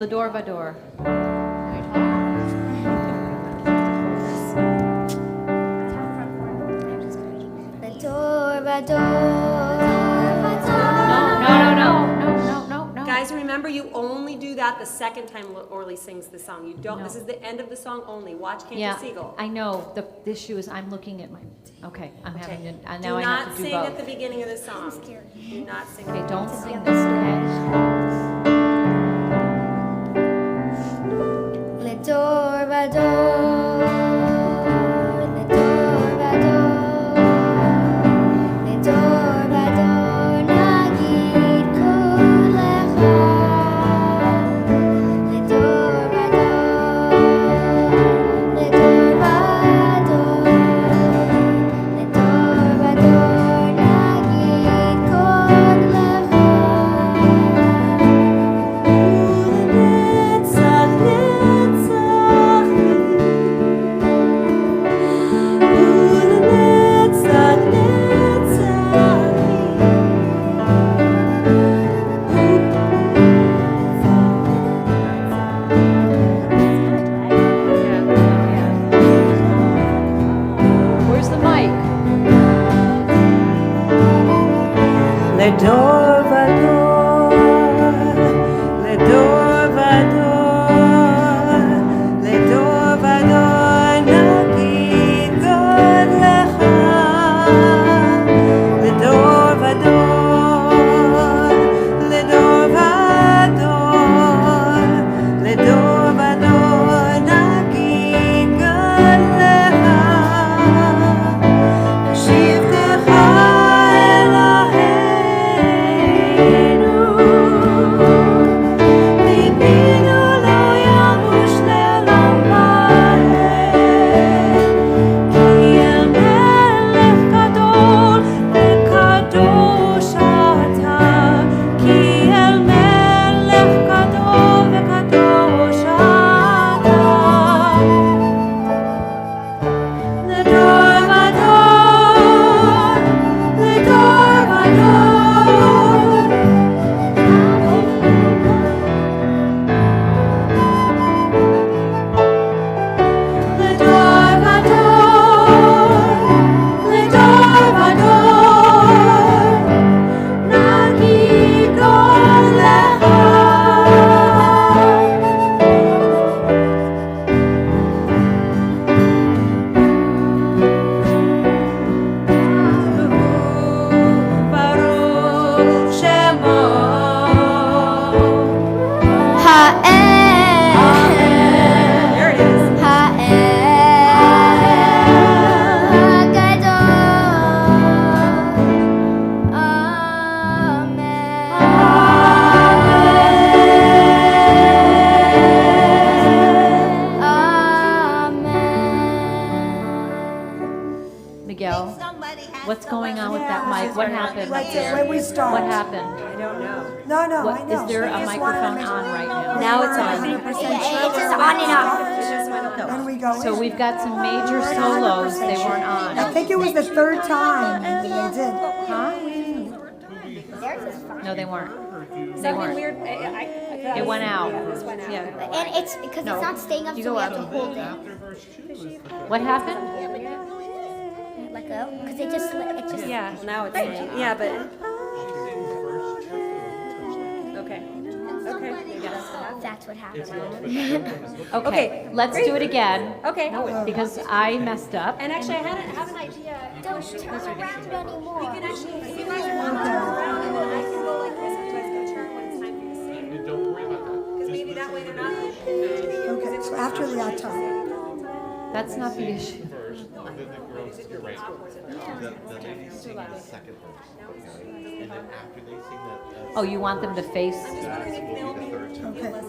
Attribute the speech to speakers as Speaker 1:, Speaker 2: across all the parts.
Speaker 1: Vador, Vador.
Speaker 2: Vador, Vador.
Speaker 1: No.
Speaker 3: Guys, remember you only do that the second time Orly sings the song. You don't.
Speaker 1: No.
Speaker 3: This is the end of the song only. Watch Cantor
Speaker 1: Yeah,
Speaker 3: Siegel.
Speaker 1: I know. The issue is I'm looking at my. Okay, I'm having to. Now I
Speaker 3: do
Speaker 1: have
Speaker 3: not
Speaker 1: to do
Speaker 3: sing
Speaker 1: both.
Speaker 3: at the beginning of the song. Do not sing.
Speaker 1: Okay, don't sing this. Okay.
Speaker 2: Vador, Vador. Vador, Vador. Vador, Vador. Nagid kulecha. Vador, Vador. Vador, Vador. Vador, Vador. Nagid kulecha.
Speaker 1: Where's the mic?
Speaker 4: Vador, Vador, Vador, Vador, Vador, Vador, nagid God lecha. Vador, Vador, Vador, Vador, Vador, Vador, nagid God lecha. שבטך אלוהינו, ליבנו לא ימוש לעולם ועד, כי המלך גדול וקדוש אתה, כי המלך גדול וקדוש אתה. לדור ודור, לדור ודור. לדור ודור, לדור ודור. נגיד כל ברוך שמו. There it is.
Speaker 1: Miguel, what's going on with that mic? What happened?
Speaker 5: Right there, when we start.
Speaker 1: What happened?
Speaker 3: I don't know.
Speaker 5: No, I
Speaker 1: What,
Speaker 5: know.
Speaker 1: is there
Speaker 5: I
Speaker 1: a
Speaker 5: just wanted to
Speaker 1: microphone
Speaker 5: make-
Speaker 1: on right now?
Speaker 3: Now it's on.
Speaker 5: 100% sure.
Speaker 2: It's just on and off.
Speaker 3: It just went up.
Speaker 5: When we go
Speaker 1: So
Speaker 5: in.
Speaker 1: we've got some major solos. They weren't
Speaker 5: I
Speaker 1: on.
Speaker 5: think it was the third time that they did.
Speaker 1: Huh?
Speaker 2: Theirs is fine.
Speaker 1: No, they weren't.
Speaker 3: Is
Speaker 1: They
Speaker 3: that
Speaker 1: weren't.
Speaker 3: weird?
Speaker 1: It went out.
Speaker 3: This went out.
Speaker 1: Yeah.
Speaker 2: And it's because
Speaker 1: No.
Speaker 2: it's not staying up,
Speaker 1: You
Speaker 2: so
Speaker 1: go
Speaker 2: we have
Speaker 1: up.
Speaker 2: to hold it.
Speaker 1: What happened?
Speaker 2: Let go. Because it just, it just.
Speaker 1: Yeah.
Speaker 3: Well, now it's saying. Yeah, but. Okay. Okay. You got it.
Speaker 2: That's what happened.
Speaker 1: Okay, let's do it again.
Speaker 3: Okay.
Speaker 1: Because I messed up.
Speaker 3: And actually, I have an idea.
Speaker 2: Don't turn around anymore.
Speaker 3: You can actually, if you guys want to turn around, and then I can go like this, and you guys go turn when it's time for you to sing.
Speaker 6: Don't worry about that.
Speaker 3: Because maybe that way they're not.
Speaker 5: Okay, so after the time.
Speaker 1: That's not the issue.
Speaker 6: First, and then the girls, you're right. The ladies sing the second verse, okay? And then after they sing that,
Speaker 1: Oh, you want them to face?
Speaker 6: that will be the third time.
Speaker 5: Okay.
Speaker 6: Okay, so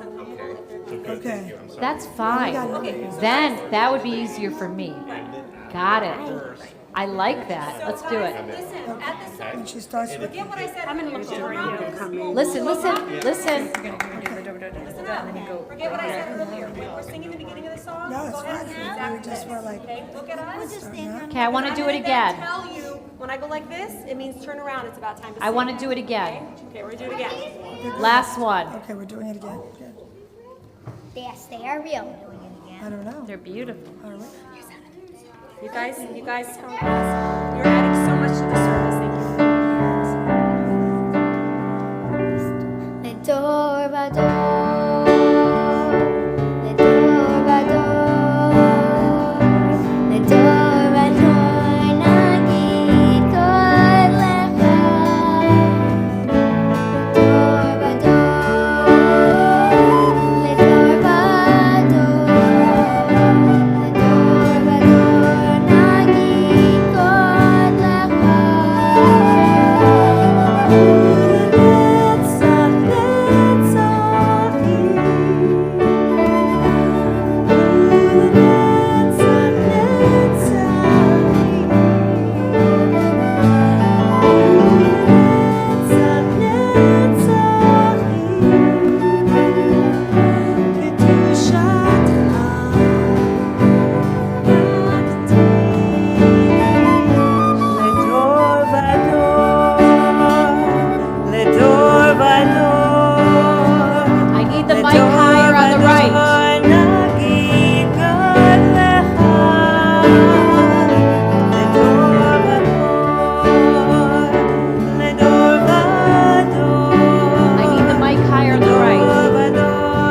Speaker 6: good,
Speaker 5: Okay.
Speaker 6: thank you, I'm sorry.
Speaker 1: That's fine. Then that would be easier for me. Got it. I like that. Let's do it.
Speaker 3: Listen, at the
Speaker 5: When she starts with,
Speaker 3: Forget what I said. I'm gonna look over now.
Speaker 1: Listen, listen, listen.
Speaker 3: Forget what I said earlier. When we're singing the beginning of the song,
Speaker 5: no, it's
Speaker 3: go ahead
Speaker 5: fine.
Speaker 3: and do
Speaker 5: We
Speaker 3: exactly
Speaker 5: just
Speaker 3: this.
Speaker 5: were like,
Speaker 3: Okay, look at us.
Speaker 1: Okay, I want to do it
Speaker 3: I'm
Speaker 1: again.
Speaker 3: gonna tell you, when I go like this, it means turn around. It's about time to sing.
Speaker 1: I want to do it again.
Speaker 3: Okay, we're gonna do it again.
Speaker 1: Last one.
Speaker 5: okay, we're doing it again. Good.
Speaker 2: Yes, they are real.
Speaker 5: I don't know.
Speaker 1: They're beautiful.
Speaker 5: Are we?
Speaker 3: You guys tell us. You're adding so much to the service. Thank you.
Speaker 2: לדור ודור, לדור ודור, לדור ודור נגיד כל לך. לדור ודור, לדור ודור, לדור ודור נגיד כל לך.
Speaker 1: I need the mic higher on the right. I need the mic higher on the right.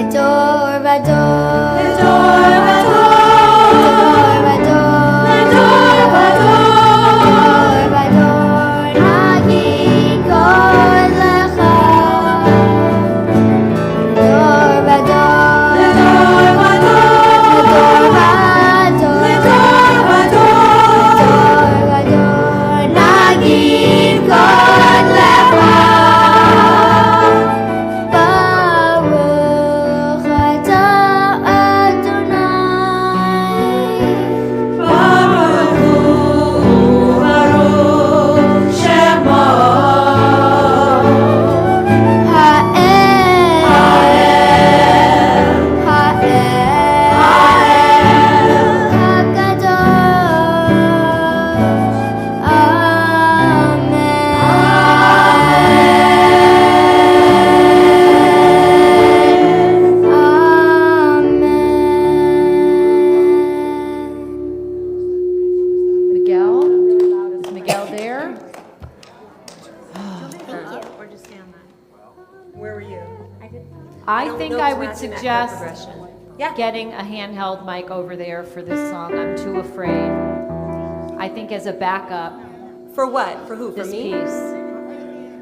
Speaker 2: לדור ודור, לדור ודור, לדור ודור נגיד כל לך. לדור ודור, לדור ודור, לדור ודור נגיד כל לך. ברוך אתה אדוני,
Speaker 4: ברוך שמו,
Speaker 1: Miguel? Is Miguel there?
Speaker 3: Where were you?
Speaker 1: I think
Speaker 3: know
Speaker 1: I
Speaker 3: if
Speaker 1: would
Speaker 3: we're asking that
Speaker 1: suggest
Speaker 3: progression. Yeah.
Speaker 1: getting a handheld mic over there for this song. I'm too afraid. I think as a backup,
Speaker 3: For what? For who? For
Speaker 1: this
Speaker 3: me?
Speaker 1: piece.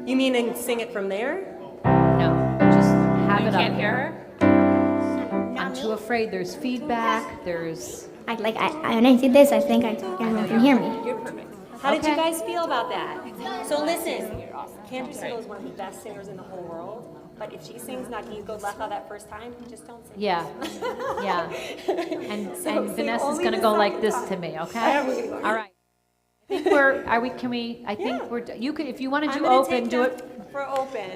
Speaker 3: You mean and sing it from there?
Speaker 1: No, just have it up
Speaker 3: can't hear
Speaker 1: here. I'm too afraid. There's feedback. There's.
Speaker 2: when I did this, I think everyone can hear me.
Speaker 3: You're perfect. How did you
Speaker 1: Okay.
Speaker 3: guys feel about that? So listen, Cantor Siegel is one of the best singers in the whole world. But if she sings Nagid Go Lecha that first time, just don't sing.
Speaker 1: Yeah, yeah. And
Speaker 3: So
Speaker 1: and
Speaker 3: sing
Speaker 1: Vanessa's
Speaker 3: only
Speaker 1: gonna
Speaker 3: the
Speaker 1: go like
Speaker 3: second
Speaker 1: this
Speaker 3: time.
Speaker 1: to me,
Speaker 3: I
Speaker 1: okay?
Speaker 3: am gonna go.
Speaker 1: All right. I think we're. Are we? Can we? I think
Speaker 3: Yeah.
Speaker 1: we're. You could, if you want to
Speaker 3: I'm
Speaker 1: do
Speaker 3: gonna
Speaker 1: open,
Speaker 3: take
Speaker 1: do
Speaker 3: them
Speaker 1: it.
Speaker 3: for open.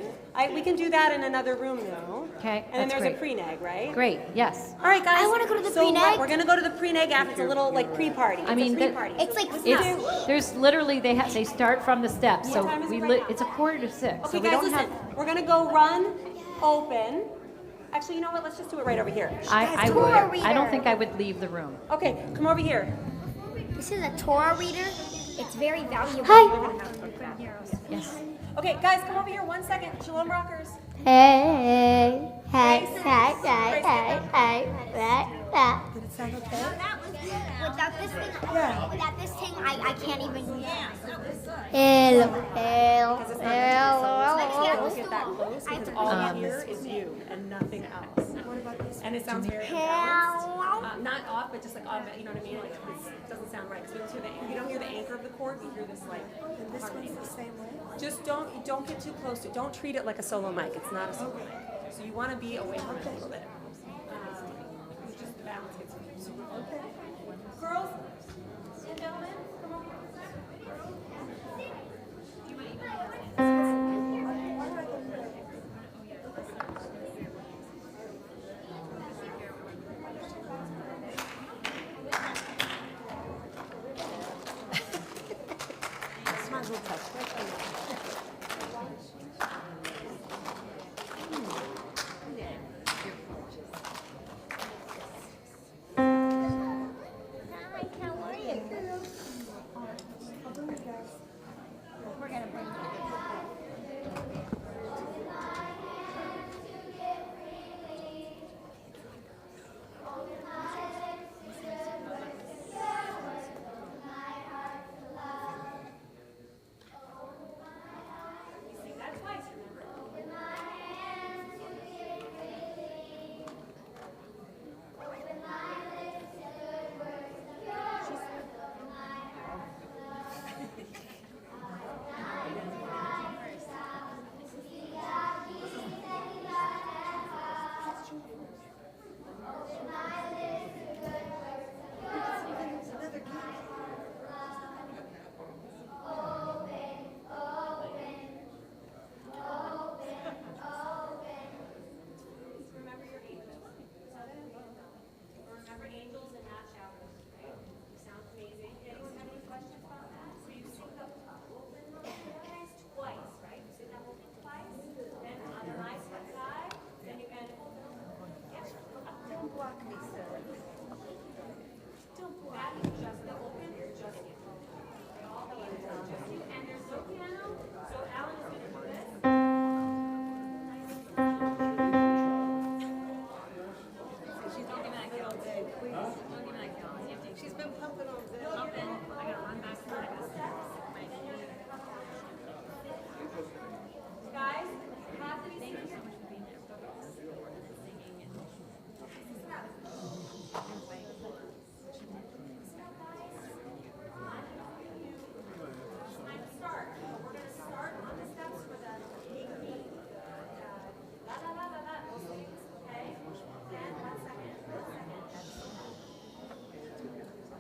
Speaker 3: We can do that in another room though.
Speaker 1: Okay,
Speaker 3: And then
Speaker 1: that's
Speaker 3: there's
Speaker 1: great.
Speaker 3: a pre-neg, right?
Speaker 1: Great. Yes.
Speaker 3: All right, guys.
Speaker 2: I wanna go to the
Speaker 3: So
Speaker 2: pre-neg.
Speaker 3: we're gonna go to the pre-neg after. It's a little like pre-party.
Speaker 1: I mean,
Speaker 3: it's a pre-party.
Speaker 2: It's like
Speaker 1: It's there's literally they start from the steps.
Speaker 3: What
Speaker 1: So
Speaker 3: time is
Speaker 1: we
Speaker 3: it right now?
Speaker 1: it's a 5:45.
Speaker 3: Okay,
Speaker 1: So we
Speaker 3: guys,
Speaker 1: don't
Speaker 3: listen.
Speaker 1: have.
Speaker 3: We're gonna go run, open. Actually, you know what? Let's just do it right over here.
Speaker 1: I
Speaker 2: Torah
Speaker 1: would. I don't
Speaker 2: reader.
Speaker 1: think I would leave the room.
Speaker 3: Okay, come over here.
Speaker 2: This is a Torah reader. It's very valuable.
Speaker 1: Yes.
Speaker 3: Okay, guys, come over here 1 second. Shalom Rockers.
Speaker 2: Hey, hey,
Speaker 3: Grace,
Speaker 2: hey,
Speaker 3: Grace,
Speaker 2: hey,
Speaker 3: Grace,
Speaker 2: hey,
Speaker 3: get
Speaker 2: hey, hey.
Speaker 5: Did it sound okay?
Speaker 2: Without this thing,
Speaker 5: Yeah.
Speaker 2: without this thing, I can't even. Hello, hello,
Speaker 3: Look
Speaker 2: hello.
Speaker 3: at that close because all you hear is you and nothing else. And it sounds very not off, but just like off. You know what I mean? Like it doesn't sound right. Because we don't hear the anchor of the chord. We hear this like harmony.
Speaker 5: The same way.
Speaker 3: Just don't get too close to it. Don't treat it like a solo mic. It's not a solo mic. So you want to be away from it a little bit. It's just the balance gets super. Okay. Girls and gentlemen, come on.
Speaker 2: Hi, how are you? We're gonna bring
Speaker 3: Remember your angels. Remember angels and not showers, right? You sound amazing. Anyone have any questions about that? So you sing the open twice, right? You sing that open twice, then on the nice side, then you end open. Yes. Don't block me, sir. Don't block me. Just the open, just you. All the way down, just you. And there's no piano, so Alan is going to do this.
Speaker 7: She's been pumping all day.
Speaker 3: I gotta run back to the guys, you have to be singing. Start. We're gonna start on the steps for the big beat. La la la la la. Okay. And 1 second. 1 second.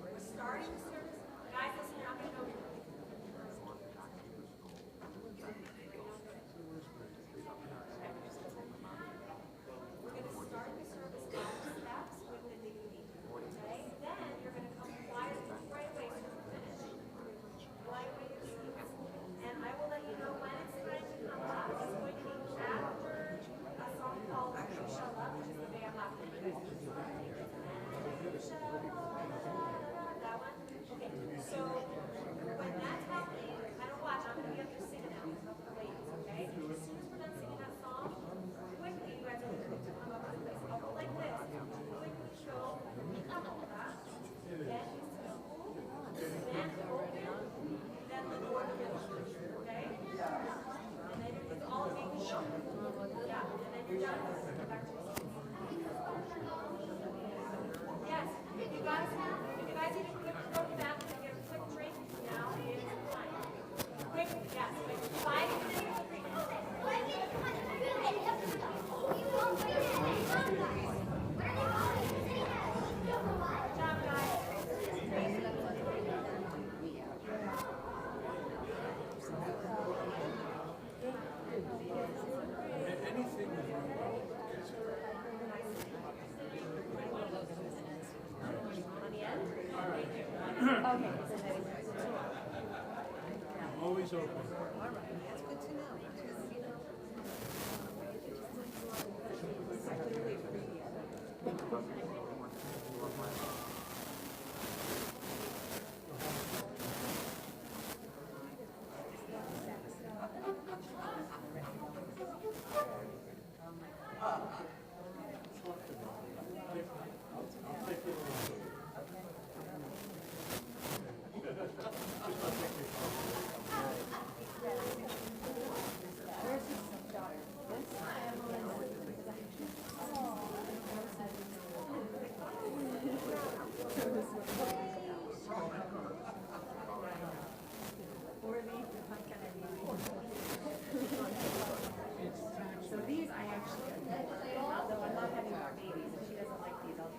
Speaker 3: We're starting the service. Guys, listen, you're not gonna go. We're gonna start the service on the steps with the dignity. Okay? Then you're gonna come quietly right away to the finish. Right away to the finish. And I will let you know when it's time to come up. It's going to be after a song called Shalom, which is the day I'm not going to do. That one? Okay, so when that's happening, kind of watch, I'm going to be up here singing now for the ladies, okay? As soon as we're done singing that song, quickly you guys are going to come up to this. I'll go like this. Quickly show, then you then open, then the door to middle, okay? And then it's all making sure. Yeah, and then you're done. Go back to the yes, if you guys need a quick go to the bathroom and get a quick drink, now is the time. Quick, yes, quick. 5 minutes. Good job, guys. On the end? Okay.
Speaker 8: Always open.
Speaker 7: That's good to know.
Speaker 8: I'll take it.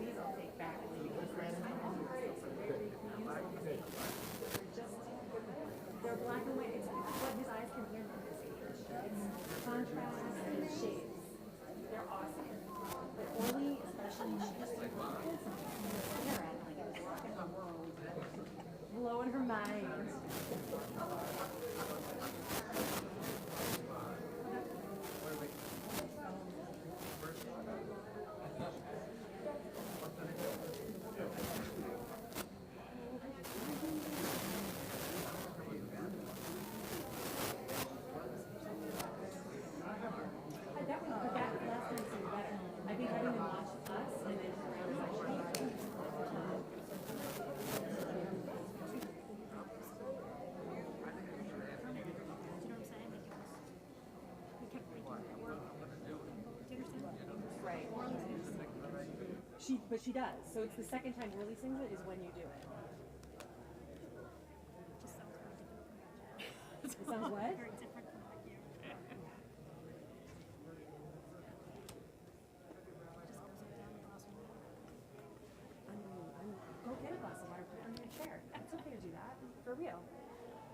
Speaker 3: these I'll take back. They're black and white. It's what his eyes can hear from this age. It's contrast and shades. They're awesome. But Orly, especially, she just like pulled something from her hair out, like it was rocking her world, blowing her mind. But she does. So it's the second time Orly sings it is when you do it. It sounds what? Go get a glass of water, put it on your chair. It's okay to do that. For real.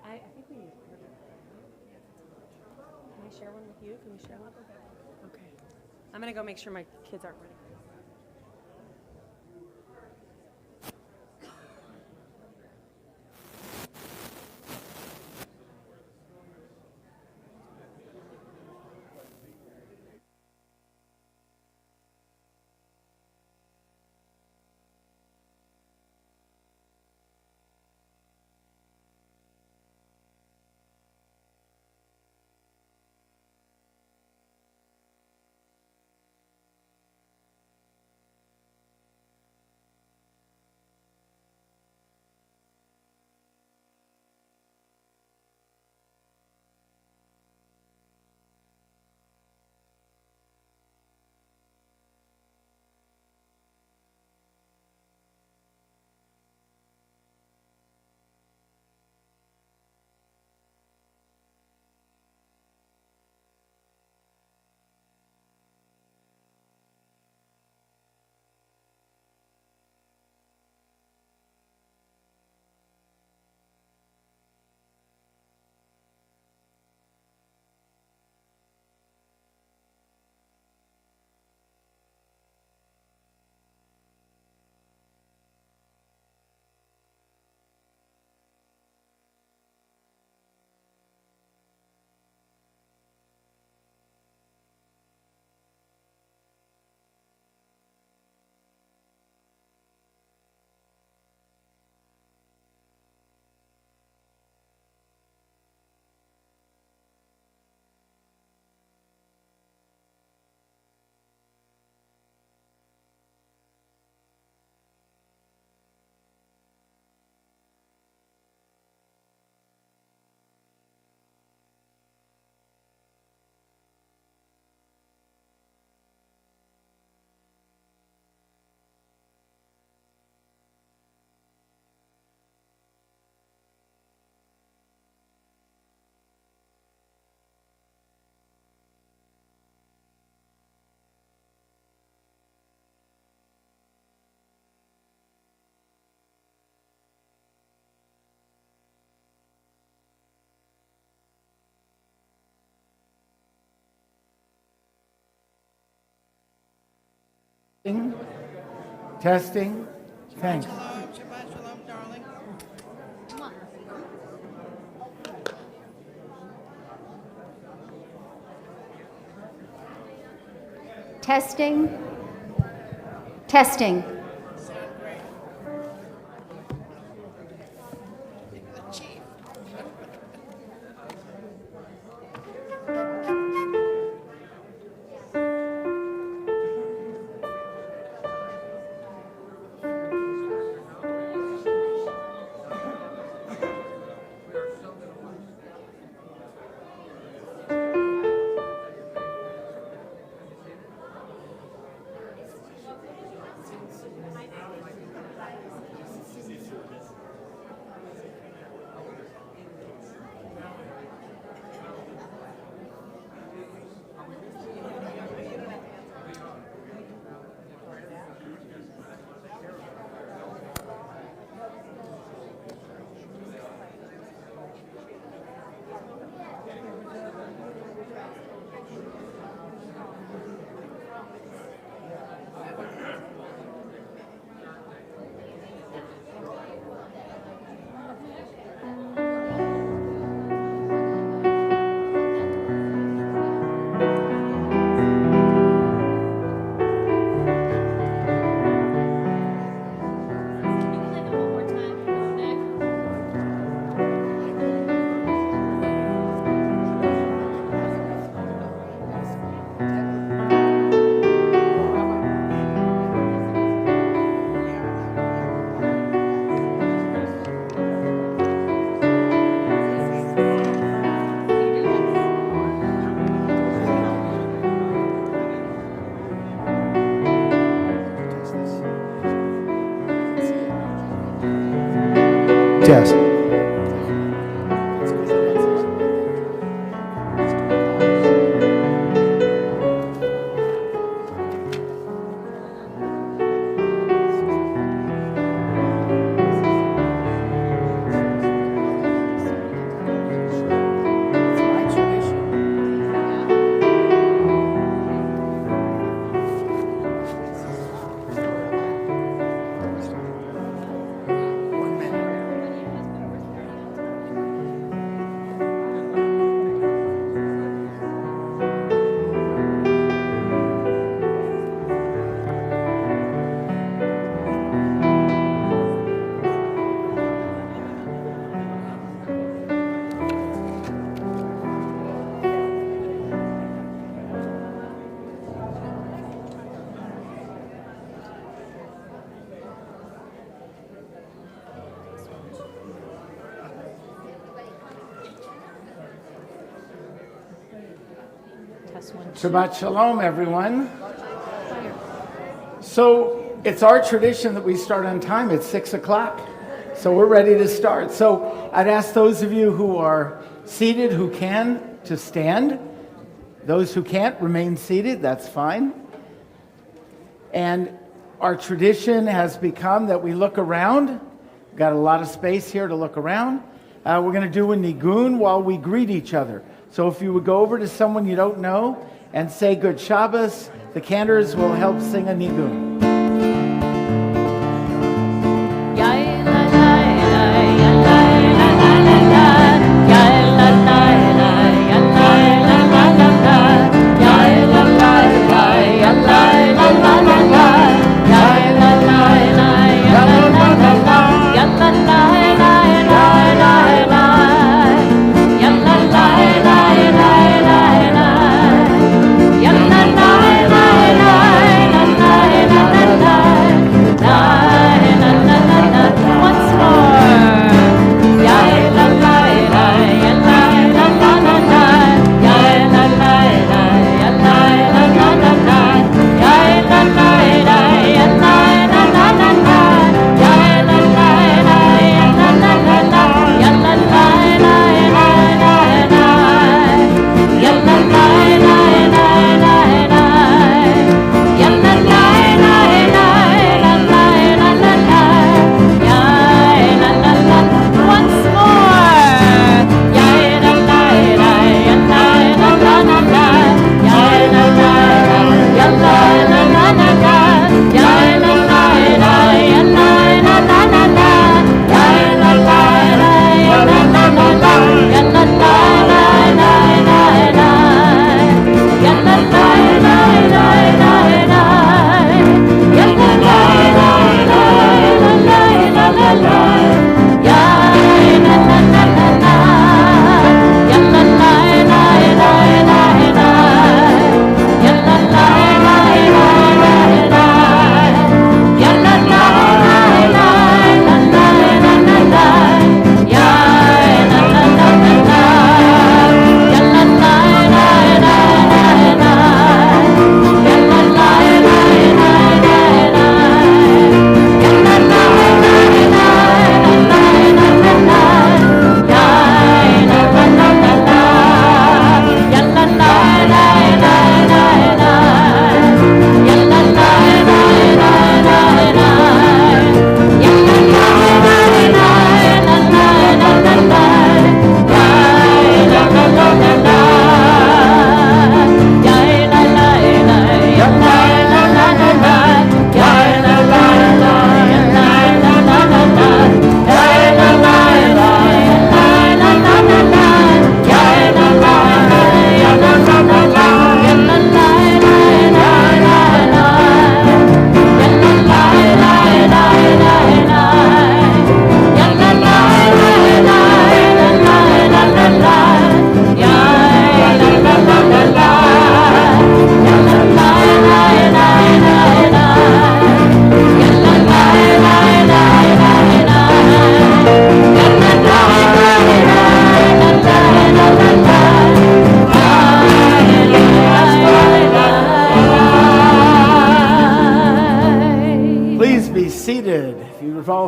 Speaker 3: I think we need it. Can I share one with you? Can we share one? Okay. I'm going to go make sure my kids aren't ready.
Speaker 8: Testing. Thanks.
Speaker 7: Shabbat shalom, darling.
Speaker 9: Testing. Testing.
Speaker 7: Sound great. The chief.
Speaker 8: test. Shabbat Shalom, everyone. So it's our tradition that we start on time. It's 6 o'clock. So we're ready to start. So I'd ask those of you who are seated, who can, to stand. Those who can't, remain seated. That's fine. And our tradition has become that we look around. We've got a lot of space here to look around. We're going to do a nigun while we greet each other. So if you would go over to someone you don't know and say Good Shabbos, the cantors will help sing a nigun.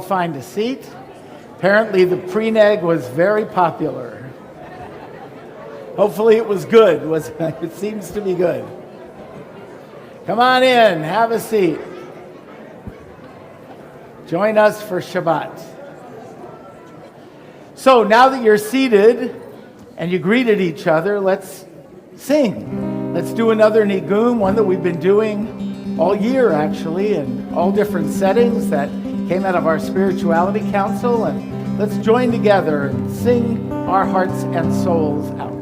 Speaker 8: Find a seat. Apparently the pre-neg was very popular. Hopefully it was good. It seems to be good. Come on in, have a seat. Join us for Shabbat. So now that you're seated and you greeted each other, let's sing. Let's do another nigun, one that we've been doing all year actually, in all different settings that came out of our spirituality council. And let's join together and sing our hearts and souls out.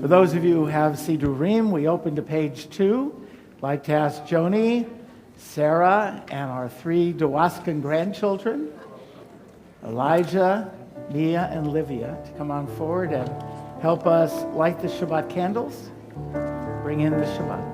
Speaker 8: For those of you who have Sidurim, we open to page 2. I'd like to ask Joni, Sarah, and our 3 Dawaskan grandchildren, Elijah, Mia, and Livia, to come on forward and help us light the Shabbat candles, bring in the Shabbat.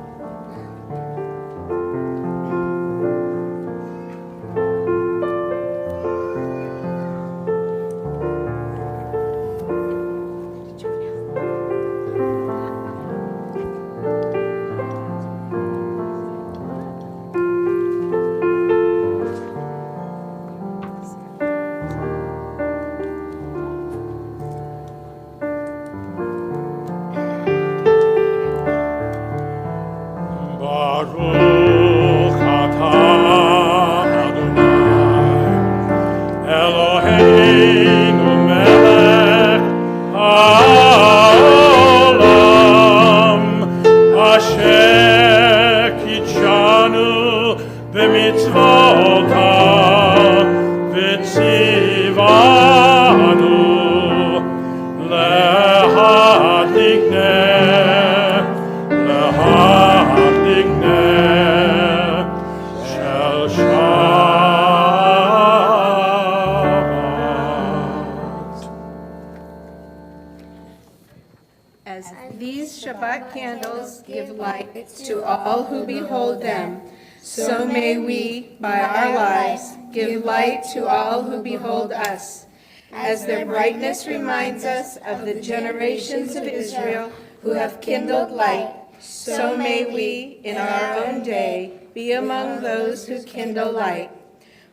Speaker 7: As these Shabbat candles give light to all who behold them, so may we, by our lives, give light to all who behold us. As their brightness reminds us of the generations of Israel who have kindled light, so may we, in our own day, be among those who kindle light.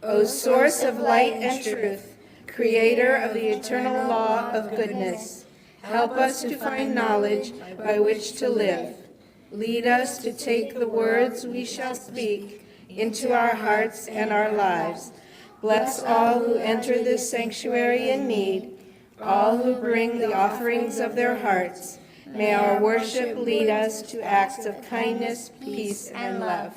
Speaker 7: O source of light and truth, creator of the eternal law of goodness, help us to find knowledge by which to live. Lead us to take the words we shall speak into our hearts and our lives. Bless all who enter this sanctuary in need, all who bring the offerings of their hearts. May our worship lead us to acts of kindness, peace, and love.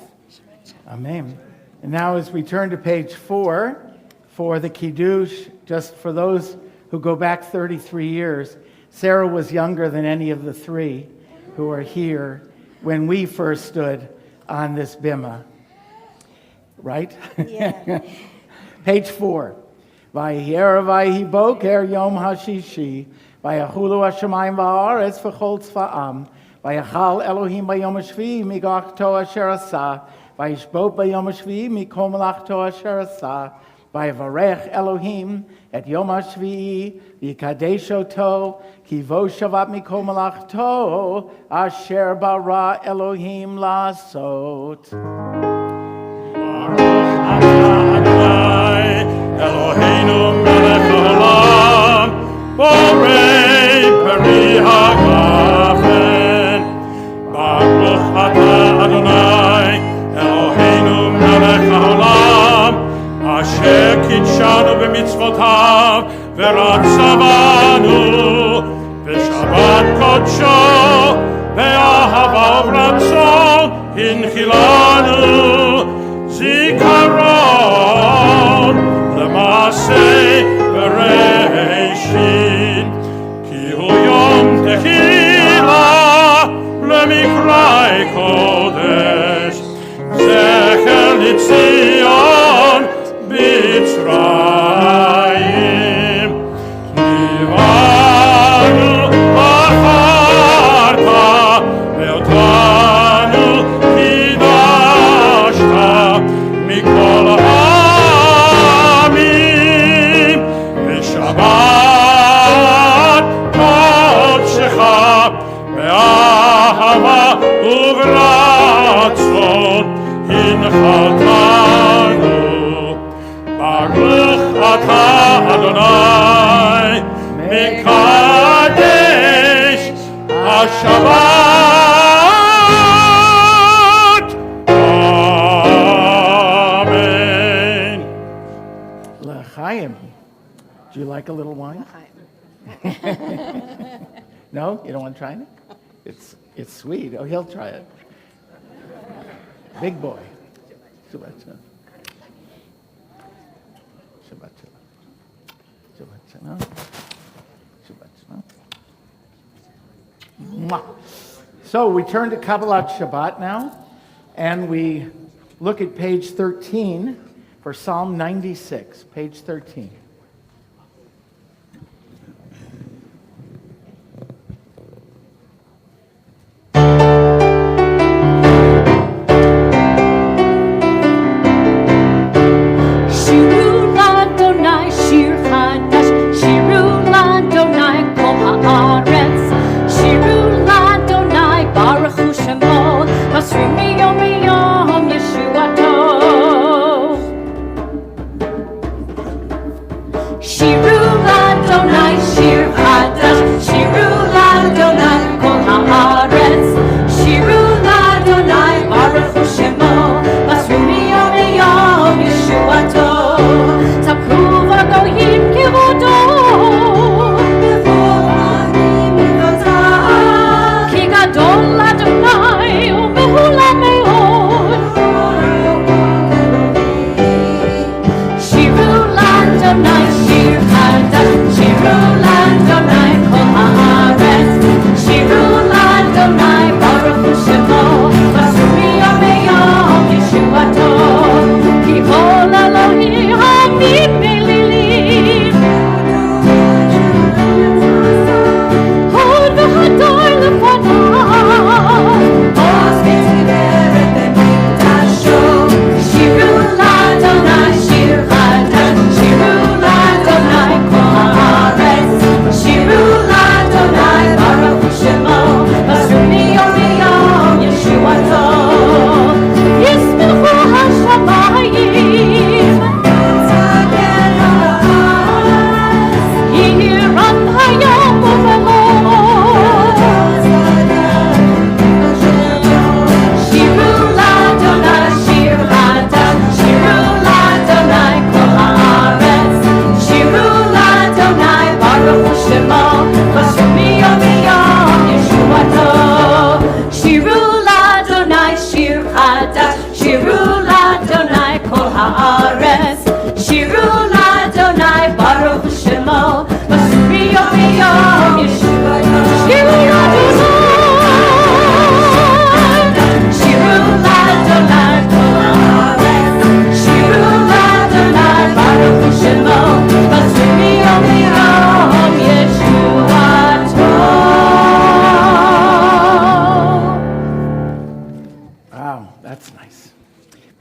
Speaker 8: Amen. And now as we turn to page 4 for the Kiddush, just for those who go back 33 years, Sarah was younger than any of the three who are here when we first stood on this bima. Right?
Speaker 2: Yeah.
Speaker 8: Page 4. Vayehi erev vayehi boker yom hashishi vayachulu hashamayim va'aretz v'chol tzva'am vayachal Elohim bayom hashvi'i migachto asher asah vayishbot bayom hashvi'i mikol melachto asher asah vayevarech Elohim et yom hashvi'i v'yikadesh oto ki vo shavat mikol melachto asher bara Elohim la'asot.
Speaker 10: Eloheinu melech haolam, borei peri hagafen. Baruch atah Adonai, Eloheinu melech haolam, asher kitshanu b'mitzvotav, v'ratzavanu, v'shabbat kodsho, v'ahava uvratzon, hinchilanu, zikaron, L'maseh Bereshit, ki hu yom techila lemikrai kodesh, zecher l'Tzion b'Mitzrayim, nivanu acharta ve'otanu kidashta mikol Shabbat kodshecha be'ahava uvratzon hinchaltanu. Baruch atah Adonai mikadesh HaShabbat. Amen.
Speaker 8: L'chaim. Do you like a little wine? No? You don't want to try it? It's sweet. Oh, he'll try it. Big boy. Shabbat shalom. Shabbat shalom. Shabbat shalom. Shabbat shalom. Mwah. So we turn to Kabbalat Shabbat now, and we look at page 13 for Psalm 96. Page 13.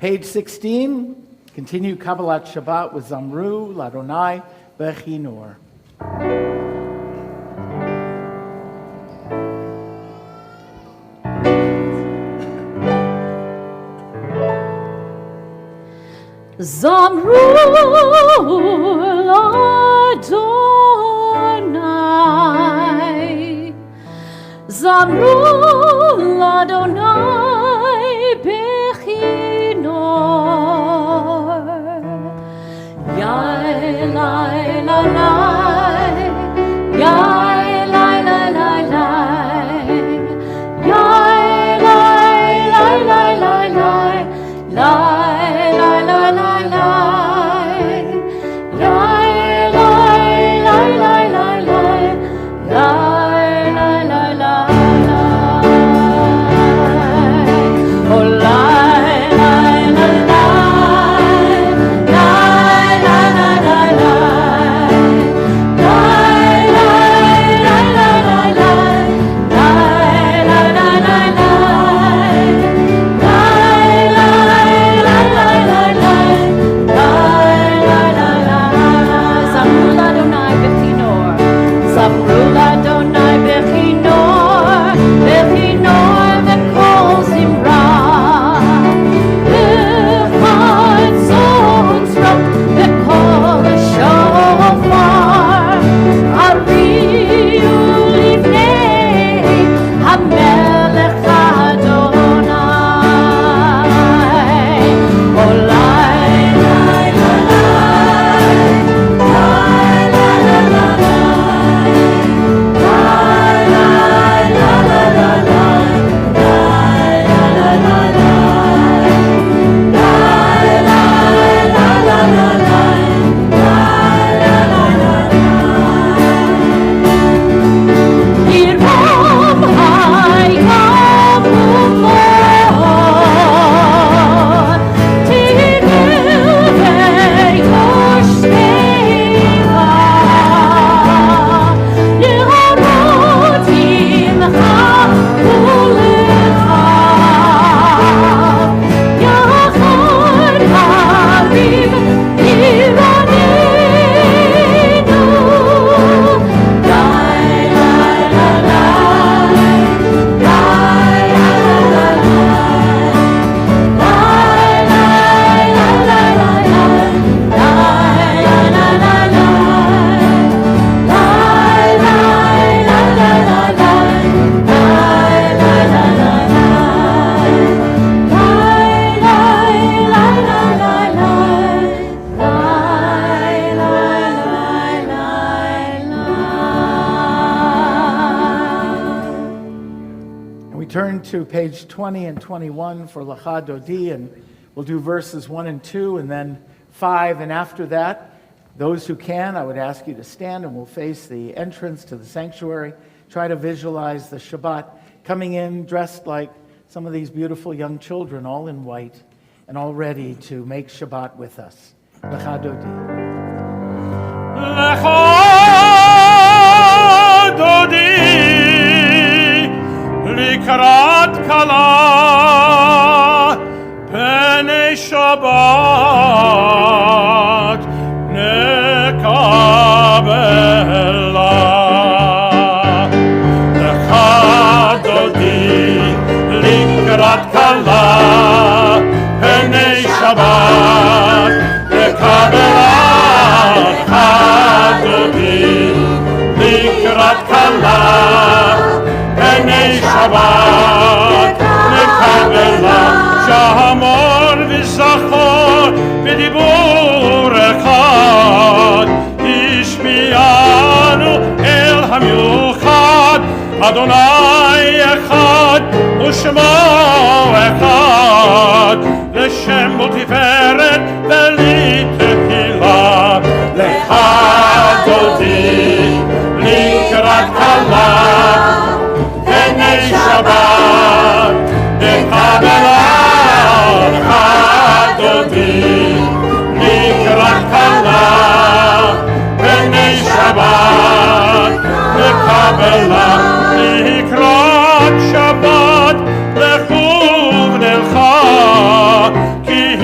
Speaker 8: Page 16, continue Kabbalat Shabbat with Zamru Ladonai Bechinor.
Speaker 1: Zamru Ladonai, Zamru Ladonai Bechinor, Yai lai lai lai, Yai lai lai lai lai, Yai lai lai lai lai lai, lai lai lai lai.
Speaker 8: To page 20 and 21 for Lecha Dodi, and we'll do verses 1 and 2, and then 5. And after that, those who can, I would ask you to stand, and we'll face the entrance to the sanctuary. Try to visualize the Shabbat coming in dressed like some of these beautiful young children, all in white, and all ready to make Shabbat with us. Lecha Dodi.
Speaker 10: Lecha Dodi. לקראת כלה פני שבת נקבלה לך דודי לקראת כלה פני שבת נקבלה לך דודי לקראת כלה פני שבת נקבלה שהמון וזכור בדיבור אחד השמיענו אל המיוחד אדוני אחד ושמו אחד לשם ותפארת ולתהילה לך דודי לקראת כלה פני שבת נקבלה לך דודי לקראת כלה פני שבת נקבלה לקראת שבת לכו ונלכה כי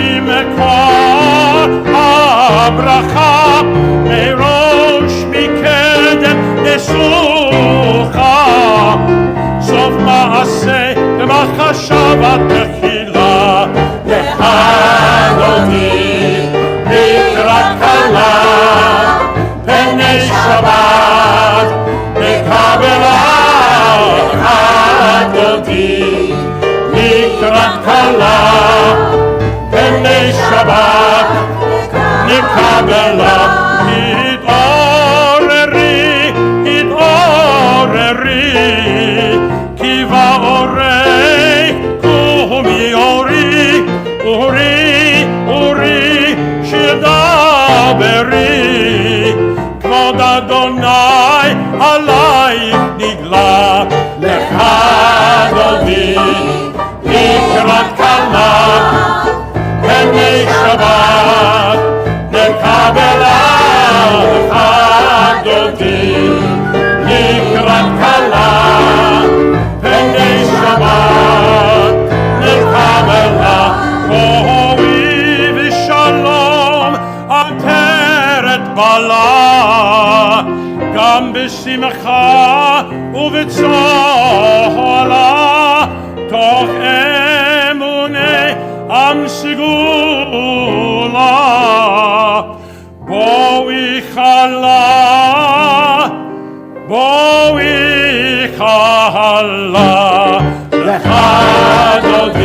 Speaker 10: אהבת תחילה, לחדותי לקראת כלה, פני שבת נקבלה. לחדותי לקראת כלה, פני שבת נקבלה. התעוררי, התעוררי, כי באורי קומי אורי, אורי, אורי, שדברי, כבוד אדוני עלייך נגלה. לחדותי לקראת כלה, פני שבת נקבלה. לחדותי לקראת כלה, פני שבת נקבלה. בואי ושלום עטרת בלה, גם בשמחה ובצהלה, תוך אמוני עם סגולה. בואי חלה, בואי חלה. לחדותי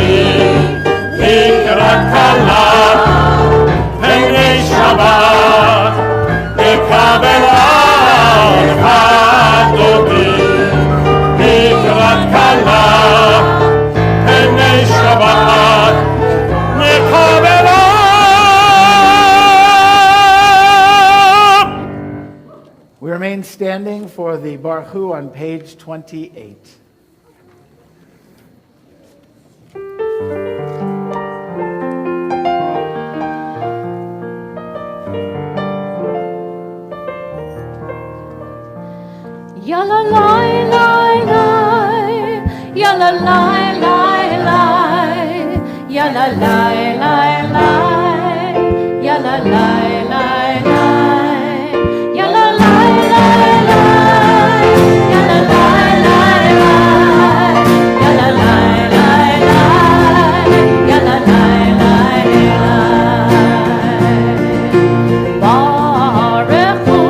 Speaker 10: לקראת כלה, פני שבת נקבלה. לחדותי לקראת כלה, פני שבת נקבלה.
Speaker 8: We remain standing for the Baruch Hu on page 28.
Speaker 1: Yalla lai lai lai, yalla lai lai lai, yalla lai lai lai, yalla lai lai lai, yalla lai lai lai, yalla lai lai lai, yalla lai lai lai, yalla lai lai lai. Baruch Hu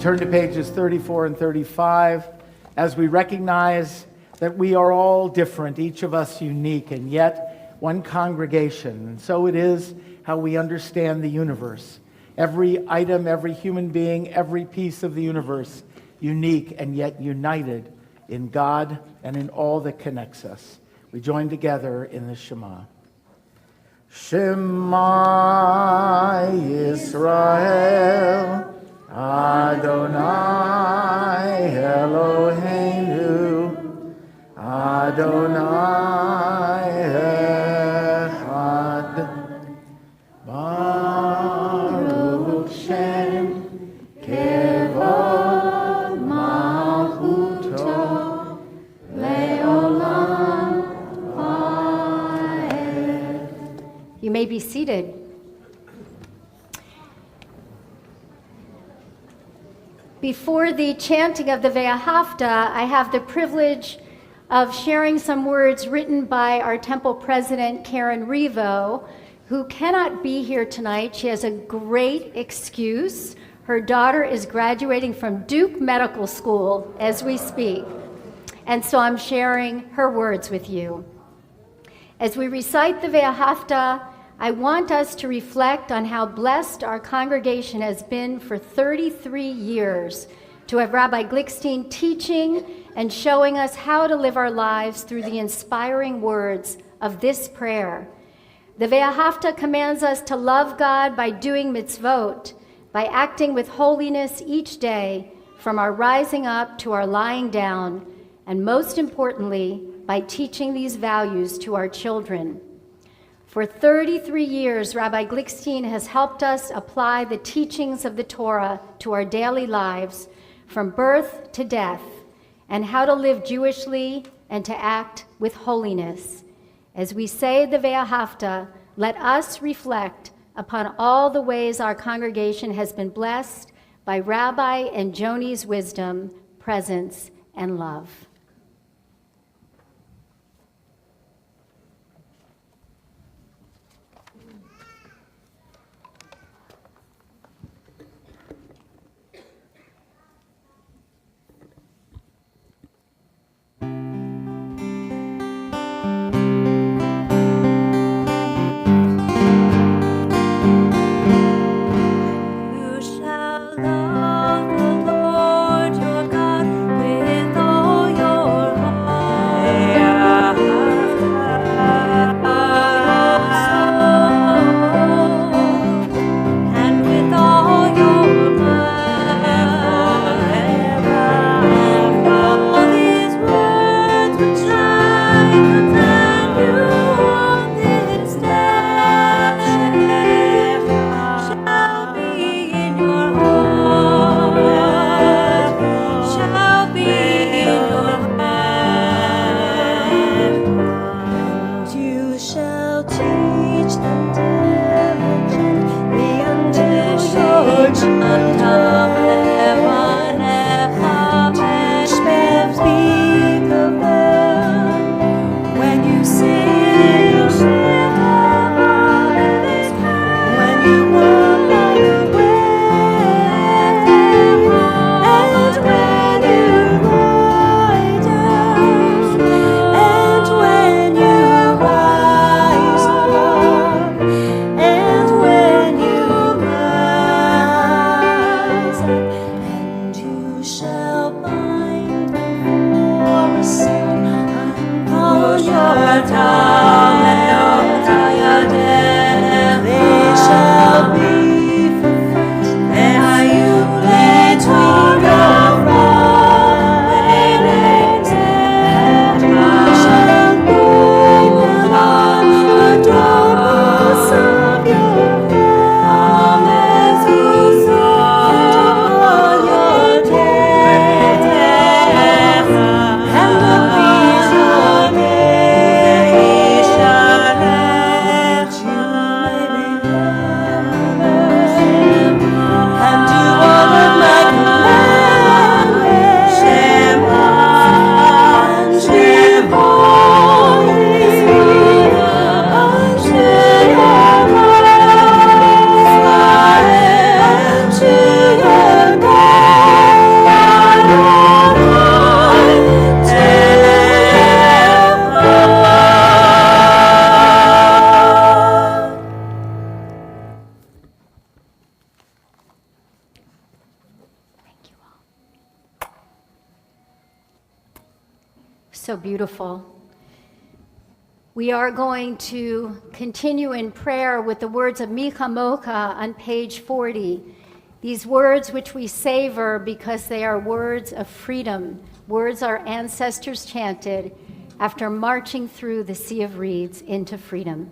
Speaker 8: Turn to pages 34 and 35 as we recognize that we are all different, each of us unique, and yet one congregation. And so it is how we understand the universe. Every item, every human being, every piece of the universe, unique and yet united in God and in all that connects us. We join together in the Shema. Shema Yisrael, Adonai Eloheinu, Adonai Echad, Baruch Shem Kevod Malchuto Leolam Vaed.
Speaker 9: You may be seated. Before the chanting of the Ve'ahavta, I have the privilege of sharing some words written by our temple president, Karen Revo, who cannot be here tonight. She has a great excuse. Her daughter is graduating from Duke Medical School as we speak. And so I'm sharing her words with you. As we recite the Ve'ahavta, I want us to reflect on how blessed our congregation has been for 33 years to have Rabbi Glickstein teaching and showing us how to live our lives through the inspiring words of this prayer. The Ve'ahavta commands us to love God by doing mitzvot, by acting with holiness each day, from our rising up to our lying down, and most importantly, by teaching these values to our children. For 33 years, Rabbi Glickstein has helped us apply the teachings of the Torah to our daily lives, from birth to death, and how to live Jewishly and to act with holiness. As we say the Ve'ahavta, let us reflect upon all the ways our congregation has been blessed by Rabbi and Joni's wisdom, presence, and love. So beautiful. We are going to continue in prayer with the words of Micha Mocha on page 40. These words which we savor because they are words of freedom, words our ancestors chanted after marching through the Sea of Reeds into freedom.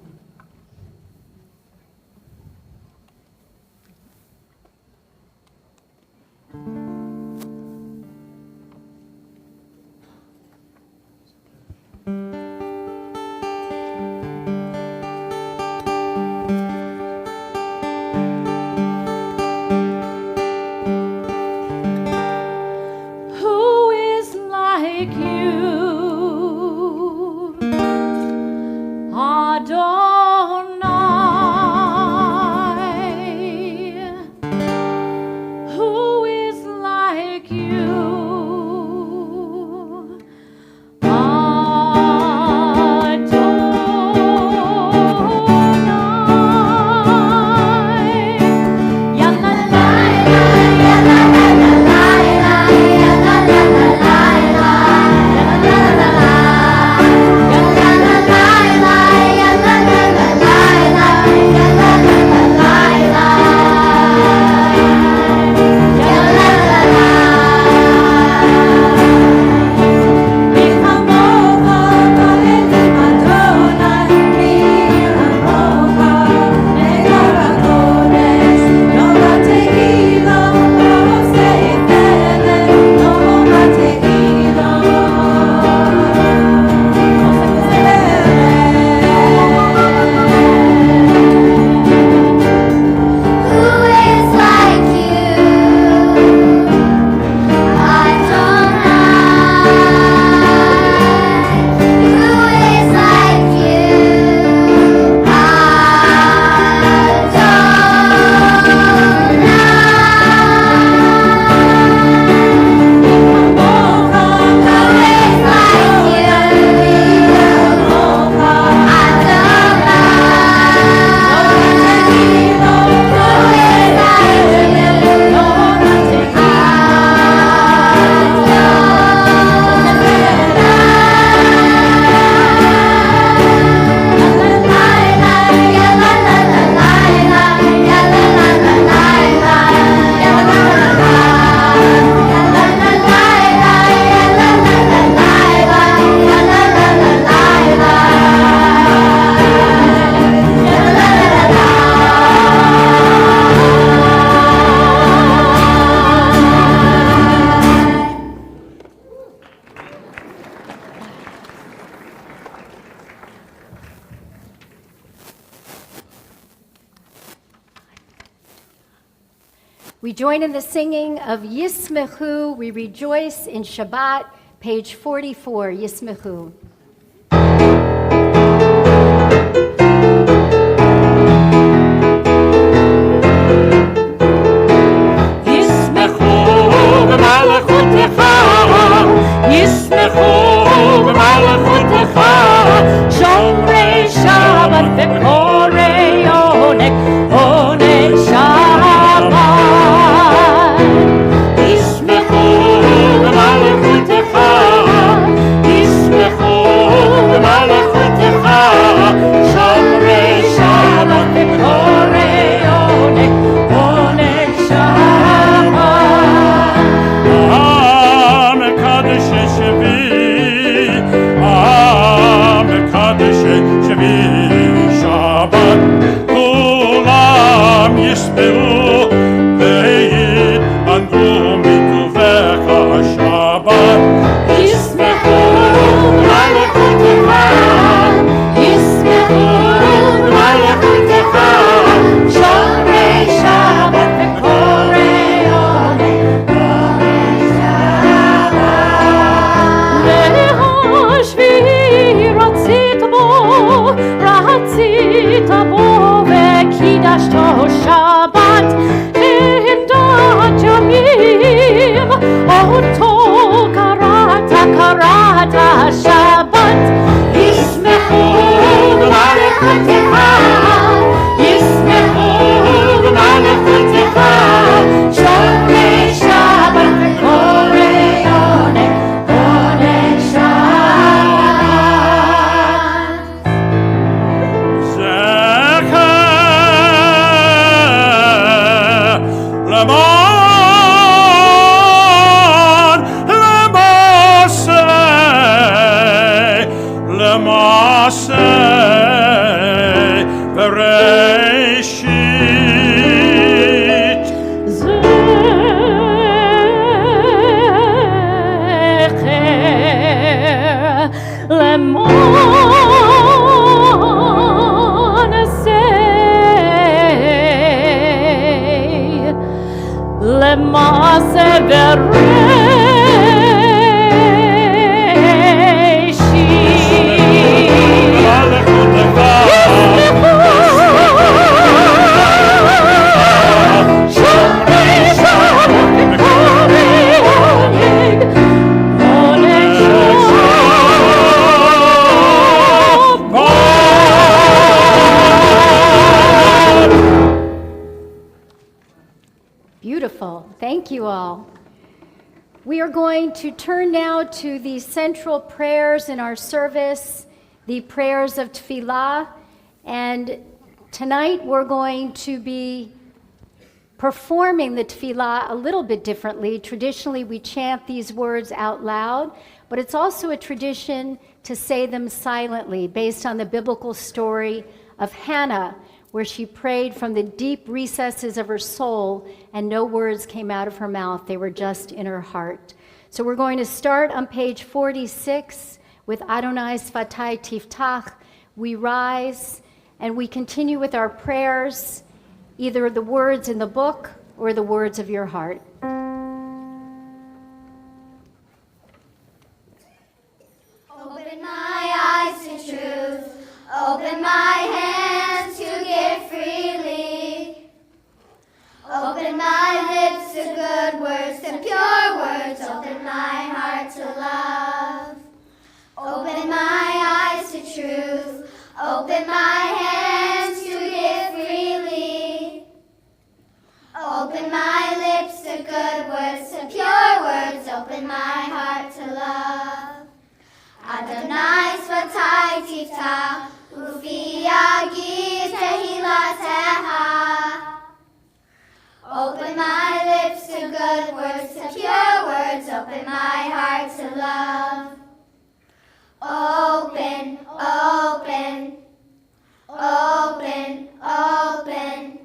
Speaker 9: We join in the singing of Yismechu, we rejoice in Shabbat, page 44, Yismechu.
Speaker 10: ישמחו במלכותך, שומרי שבת וקוראי עונג, עונג שבת. ישמחו במלכותך, ישמחו במלכותך, שומרי שבת וקוראי עונג, עונג שבת. שבי שבת כולם ישמעו ויתענגו מטובך שבת ישמחו במלכותך ישמחו במלכותך שומרי שבת וקוראי עונג עונג שבת והשביעי רצית בו וקידשתו שבת עמדת ימים אותו קראת שבת ישמחו במלכותך ישמחו במלכותך שומרי שבת וקוראי עונג עונג שבת למעשה
Speaker 9: Beautiful. Thank you all. We are going to turn now to the central prayers in our service, the prayers of Tefillah. And tonight we're going to be performing the Tefillah a little bit differently. Traditionally, we chant these words out loud, but it's also a tradition to say them silently based on the biblical story of Hannah, where she prayed from the deep recesses of her soul and no words came out of her mouth. They were just in her heart. So we're going to start on page 46 with Adonai Sfatai Tiftach. We rise and we continue with our prayers, either the words in the book or the words of your heart.
Speaker 2: Open my eyes to truth. Open my hands to give freely. Open my lips to good words, to pure words. Open my heart to love. Open my eyes to truth. Open my hands to give freely. Open my lips to good words, to pure words. Open my heart to love. Adonai Sfatai Tiftach. Ufi Yagir Tehilateha. Open my lips to good words, to pure words. Open my heart to love. Open, open, open, open.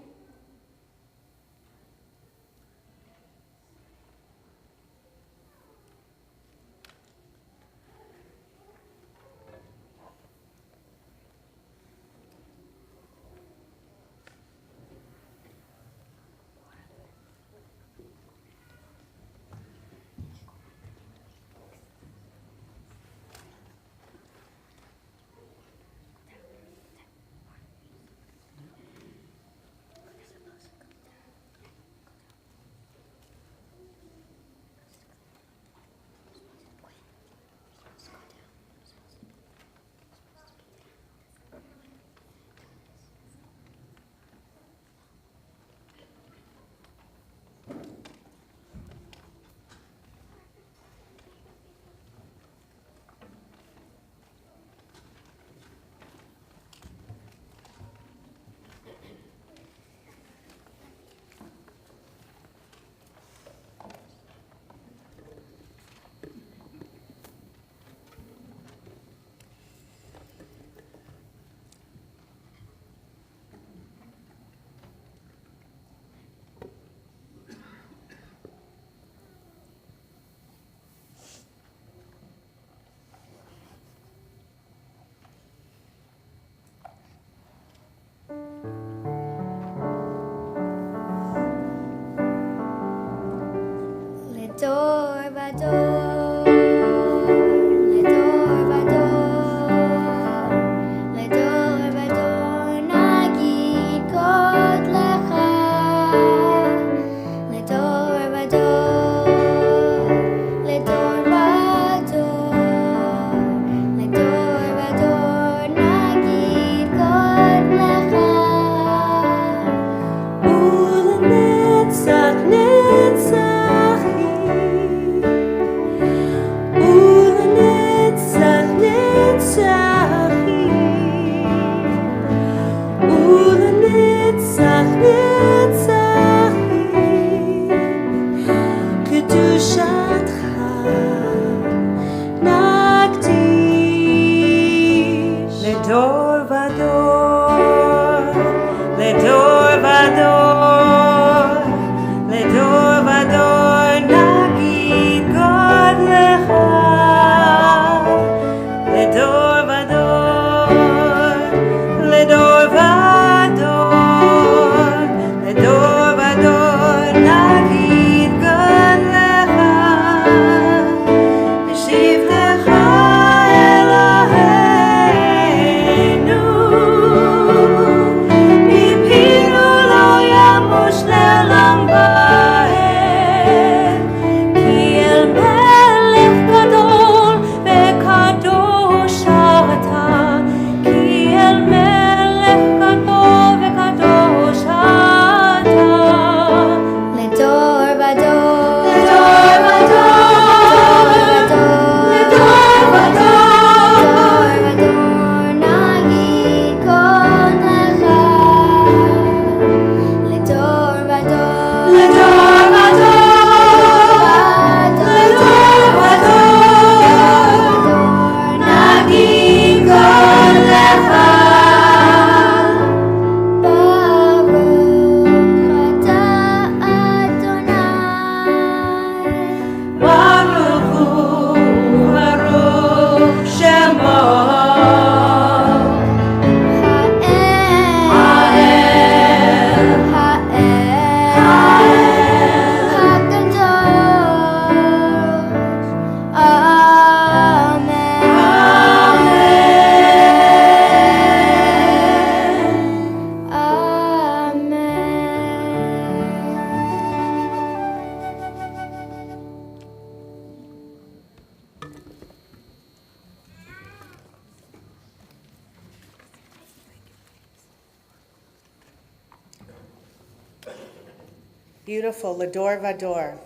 Speaker 7: Beautiful, Lador Vador.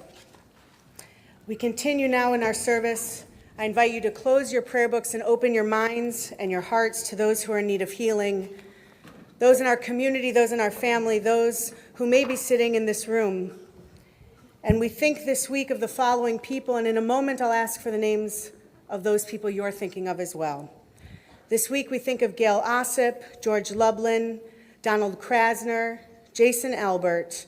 Speaker 7: We continue now in our service. I invite you to close your prayer books and open your minds and your hearts to those who are in need of healing, those in our community, those in our family, those who may be sitting in this room. And we think this week of the following people, and in a moment I'll ask for the names of those people you're thinking of as well. This week we think of Gail Ossip, George Lublin, Donald Krasner, Jason Albert,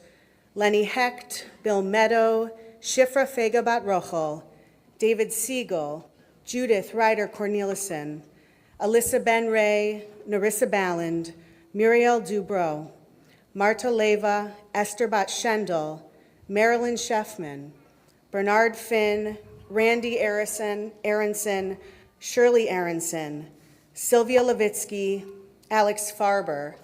Speaker 7: Lenny Hecht, Bill Meadow, Shifra Fega Bat Rochel, David Siegel, Judith Ryder Cornelissen, Alyssa Ben Ray, Narissa Balland, Muriel Dubrow, Marta Leva, Esther Bat Schendel, Marilyn Sheffman, Bernard Finn, Randy Aronson, Shirley Aronson, Sylvia Levitsky, Alex Farber,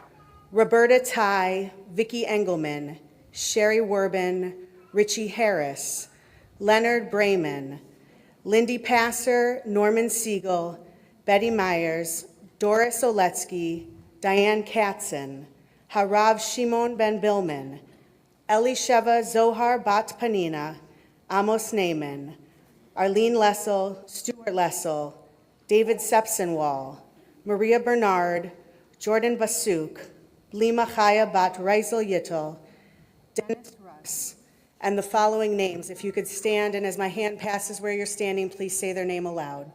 Speaker 7: Roberta Ty, Vicki Engelman, Sherry Werbin, Richie Harris, Leonard Brayman, Lindy Passer, Norman Siegel, Betty Myers, Doris Oletsky, Diane Katzen, Harav Shimon Ben Billman, Elisheva Zohar Bat Panina, Amos Naaman, Arlene Lessel, Stuart Lessel, David Sepsenwall, Maria Bernard, Jordan Basuk, Lima Chaya Bat Reisel Yittel, Dennis Russ, and the following names. If you could stand, and as my hand passes where you're standing, please say their name aloud.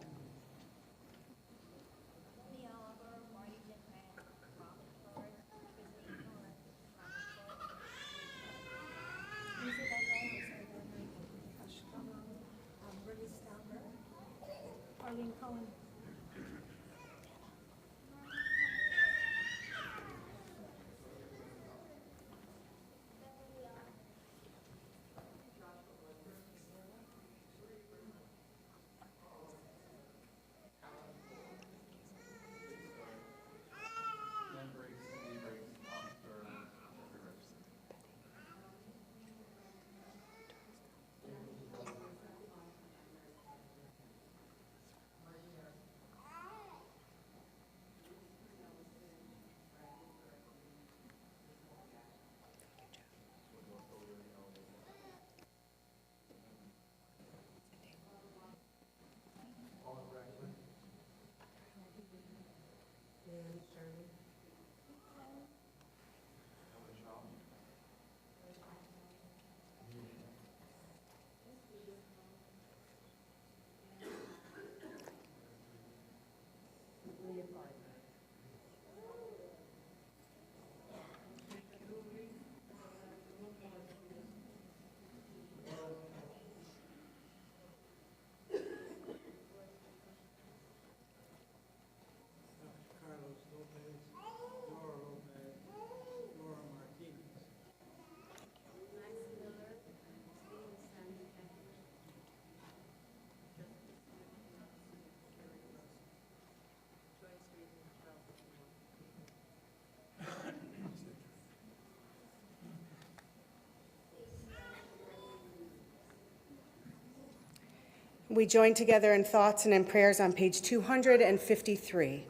Speaker 7: We join together in thoughts and in prayers on page 253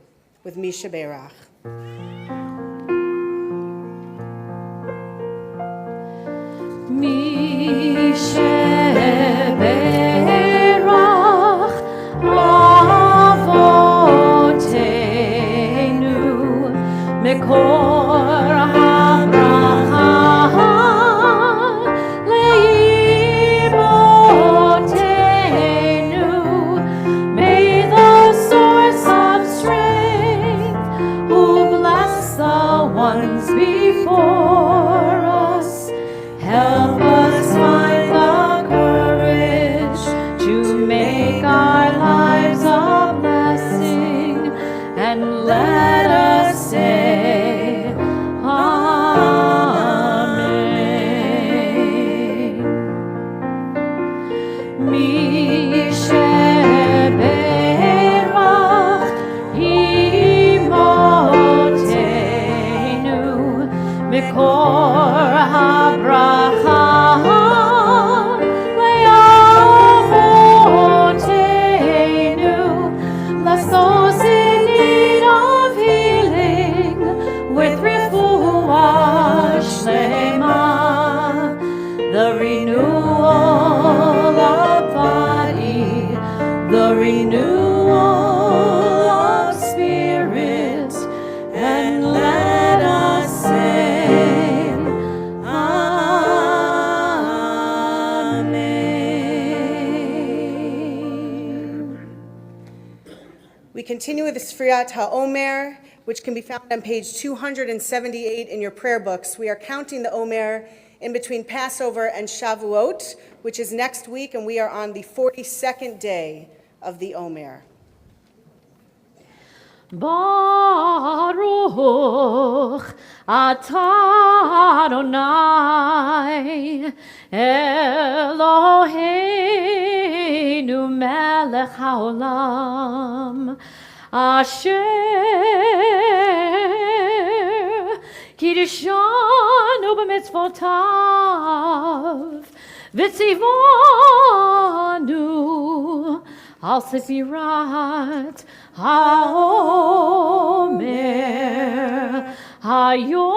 Speaker 7: with Misha Berach.
Speaker 10: May the source of strength, who bless the ones before us, help us find the courage to make our lives a blessing, and let us say Amen. Misheberach imotenu mikor habracha le'avotenu. Bless those in need of healing with refuah shlema, the renewal of body, the renewal of spirit, and let us say Amen.
Speaker 7: We continue with the Sfiriyat HaOmer, which can be found on page 278 in your prayer books. We are counting the Omer in between Passover and Shavuot, which is next week, and we are on the 42nd day of the Omer.
Speaker 10: Baruch atah Adonai Eloheinu melech haolam asher kiddushanu b'mitzvotav v'tzivanu al sefirat HaOmer Hayom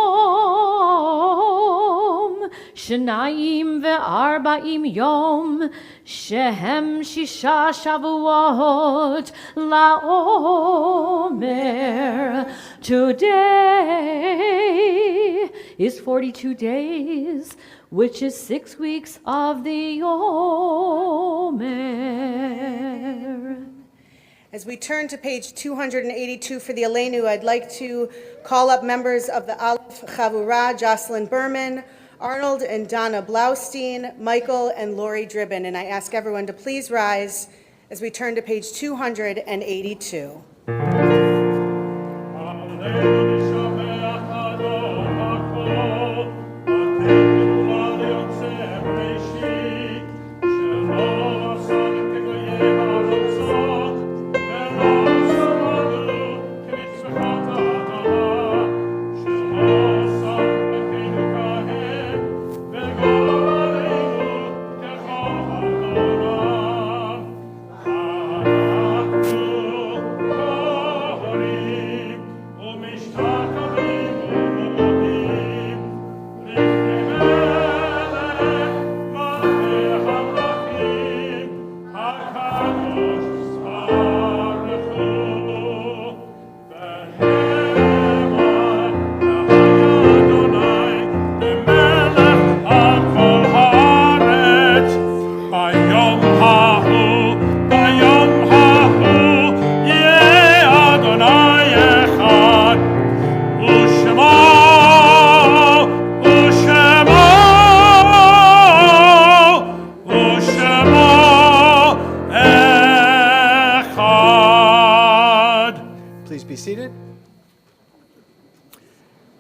Speaker 10: Shnayim ve'arba'im yom Shehem shisha shavuot la'omer. Today is 42 days, which is 6 weeks of the Omer.
Speaker 7: As we turn to page 282 for the Aleinu, I'd like to call up members of the Aleph Chavurah, Jocelyn Berman, Arnold and Donna Blaustein, Michael and Lori Dribbin, and I ask everyone to please rise as we turn to page 282.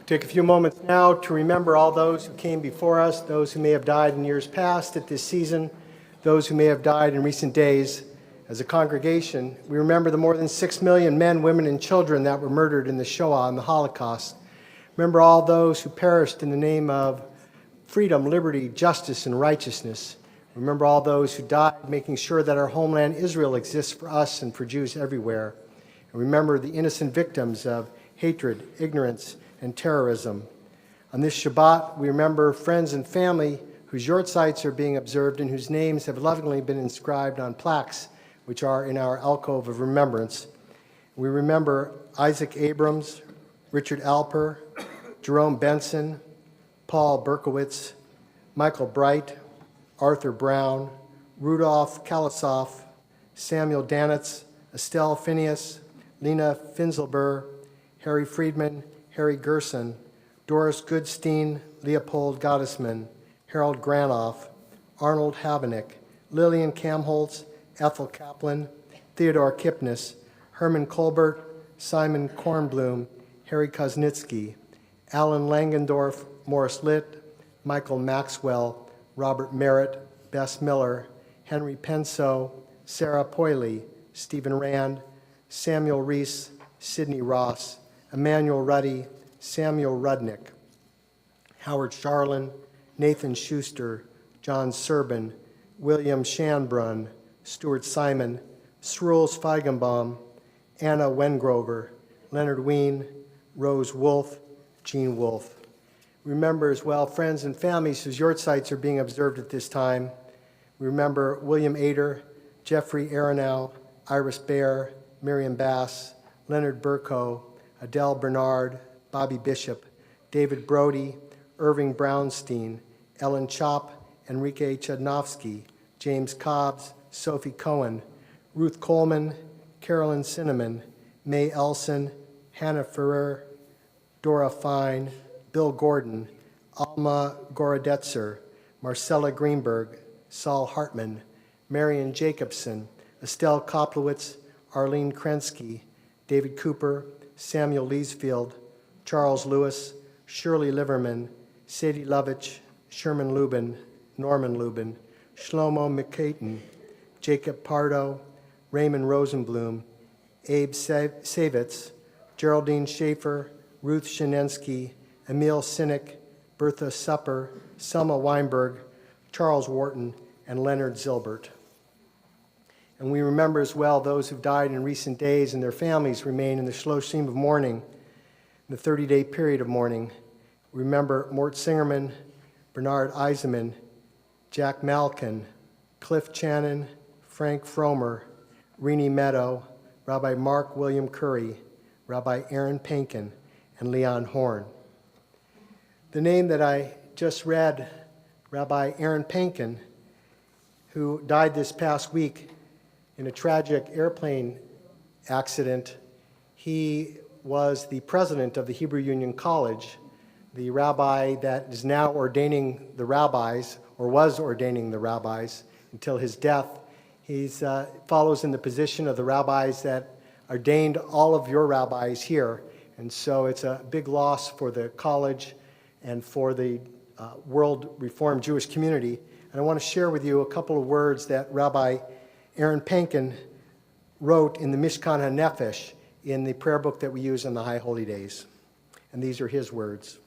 Speaker 11: Take a few moments now to remember all those who came before us, those who may have died in years past at this season, those who may have died in recent days. As a congregation, we remember the more than 6 million men, women, and children that were murdered in the Shoah and the Holocaust. Remember all those who perished in the name of freedom, liberty, justice, and righteousness. Remember all those who died, making sure that our homeland Israel exists for us and for Jews everywhere. And remember the innocent victims of hatred, ignorance, and terrorism. On this Shabbat, we remember friends and family whose yortzites are being observed and whose names have lovingly been inscribed on plaques, which are in our alcove of remembrance. We remember Isaac Abrams, Richard Alper, Jerome Benson, Paul Berkowitz, Michael Bright, Arthur Brown, Rudolph Kalasoff, Samuel Danitz, Estelle Phineas, Lena Finzelber, Harry Friedman, Harry Gerson, Doris Goodstein, Leopold Gottesman, Harold Granoff, Arnold Habenik, Lillian Kamholtz, Ethel Kaplan, Theodore Kipnis, Herman Colbert, Simon Kornblum, Harry Koznitsky, Alan Langendorf, Morris Litt, Michael Maxwell, Robert Merritt, Bess Miller, Henry Penso, Sarah Poiley, Stephen Rand, Samuel Reese, Sidney Ross, Emmanuel Ruddy, Samuel Rudnick, Howard Charlin, Nathan Schuster, John Serban, William Shanbrunn, Stuart Simon, Srules Feigenbaum, Anna Wengrover, Leonard Ween, Rose Wolfe, Jean Wolfe. Remember as well friends and families whose yortzites are being observed at this time. We remember William Ader, Jeffrey Aronow, Iris Bear, Miriam Bass, Leonard Burko, Adele Bernard, Bobby Bishop, David Brody, Irving Brownstein, Ellen Chop, Enrique Chudnovsky, James Cobbs, Sophie Cohen, Ruth Coleman, Carolyn Cinnamon, May Elson, Hannah Ferrer, Dora Fine, Bill Gordon, Alma Gorodetzer, Marcella Greenberg, Saul Hartman, Marion Jacobson, Estelle Koplowitz, Arlene Krensky, David Cooper, Samuel Leesfield, Charles Lewis, Shirley Liverman, Sadie Lovich, Sherman Lubin, Norman Lubin, Shlomo McCayton, Jacob Pardo, Raymond Rosenblum, Abe Savitz, Geraldine Schaefer, Ruth Shinensky, Emil Sinek, Bertha Supper, Selma Weinberg, Charles Wharton, and Leonard Zilbert. And we remember as well those who've died in recent days and their families remain in the Shloshim of mourning, the 30-day period of mourning. We remember Mort Singerman, Bernard Eisenman, Jack Malkin, Cliff Channon, Frank Fromer, Renee Meadow, Rabbi Mark William Curry, Rabbi Aaron Pankin, and Leon Horn. The name that I just read, Rabbi Aaron Pankin, who died this past week in a tragic airplane accident. He was the president of the Hebrew Union College, the rabbi that is now ordaining the rabbis, or was ordaining the rabbis until his death. He follows in the position of the rabbis that ordained all of your rabbis here. And so it's a big loss for the college and for the world Reformed Jewish community. And I want to share with you a couple of words that Rabbi Aaron Pankin wrote in the Mishkan HaNefesh in the prayer book that we use on the High Holy Days. And these are his words.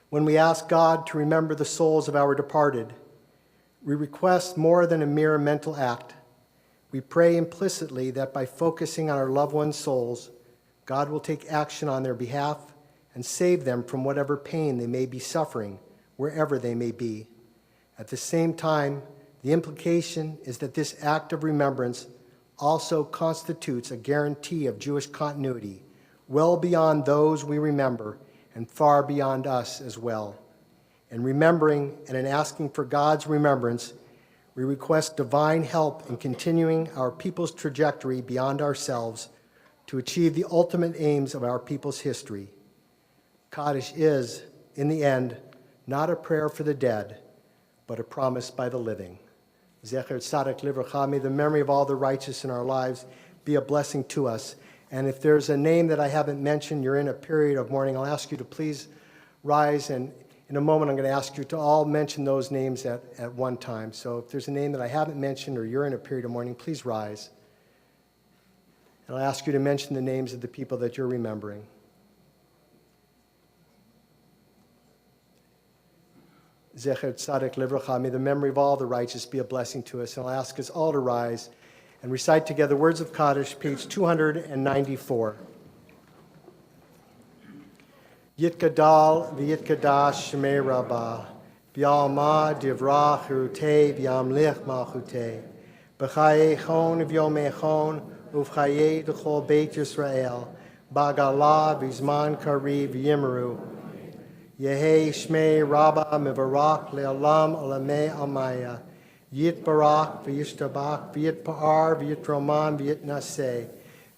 Speaker 11: When we ask God to remember the souls of our departed, we request more than a mere mental act. We pray implicitly that by focusing on our loved ones' souls, God will take action on their behalf and save them from whatever pain they may be suffering, wherever they may be. At the same time, the implication is that this act of remembrance also constitutes a guarantee of Jewish continuity, well beyond those we remember and far beyond us as well. In remembering and in asking for God's remembrance, we request divine help in continuing our people's trajectory beyond ourselves to achieve the ultimate aims of our people's history. Kaddish is, in the end, not a prayer for the dead, but a promise by the living. Zecher Tzaddik Livracha, may the memory of all the righteous in our lives be a blessing to us. And if there's a name that I haven't mentioned, you're in a period of mourning, I'll ask you to please rise, and in a moment I'm going to ask you to all mention those names at one time. So if there's a name that I haven't mentioned or you're in a period of mourning, please rise. And I'll ask you to mention the names of the people that you're remembering. Zecher Tzadik Livracha. May the memory of all the righteous be a blessing to us. And I'll ask us all to rise and recite together words of Kaddish, page 294. Yitgadal v'yitgadash Shemei Rabbah, v'yalma divrach hirutei v'yamlich malchutei, b'chayei chon v'yomei chon, uv'chayei d'chol Beit Yisrael, b'gala v'zman kari v'yimru, Yehei Shmei Rabbah mivarach le'olam olamei amaya, Yitbarach v'yishtabach v'yitpa'ar v'yitroman v'yitnaseh,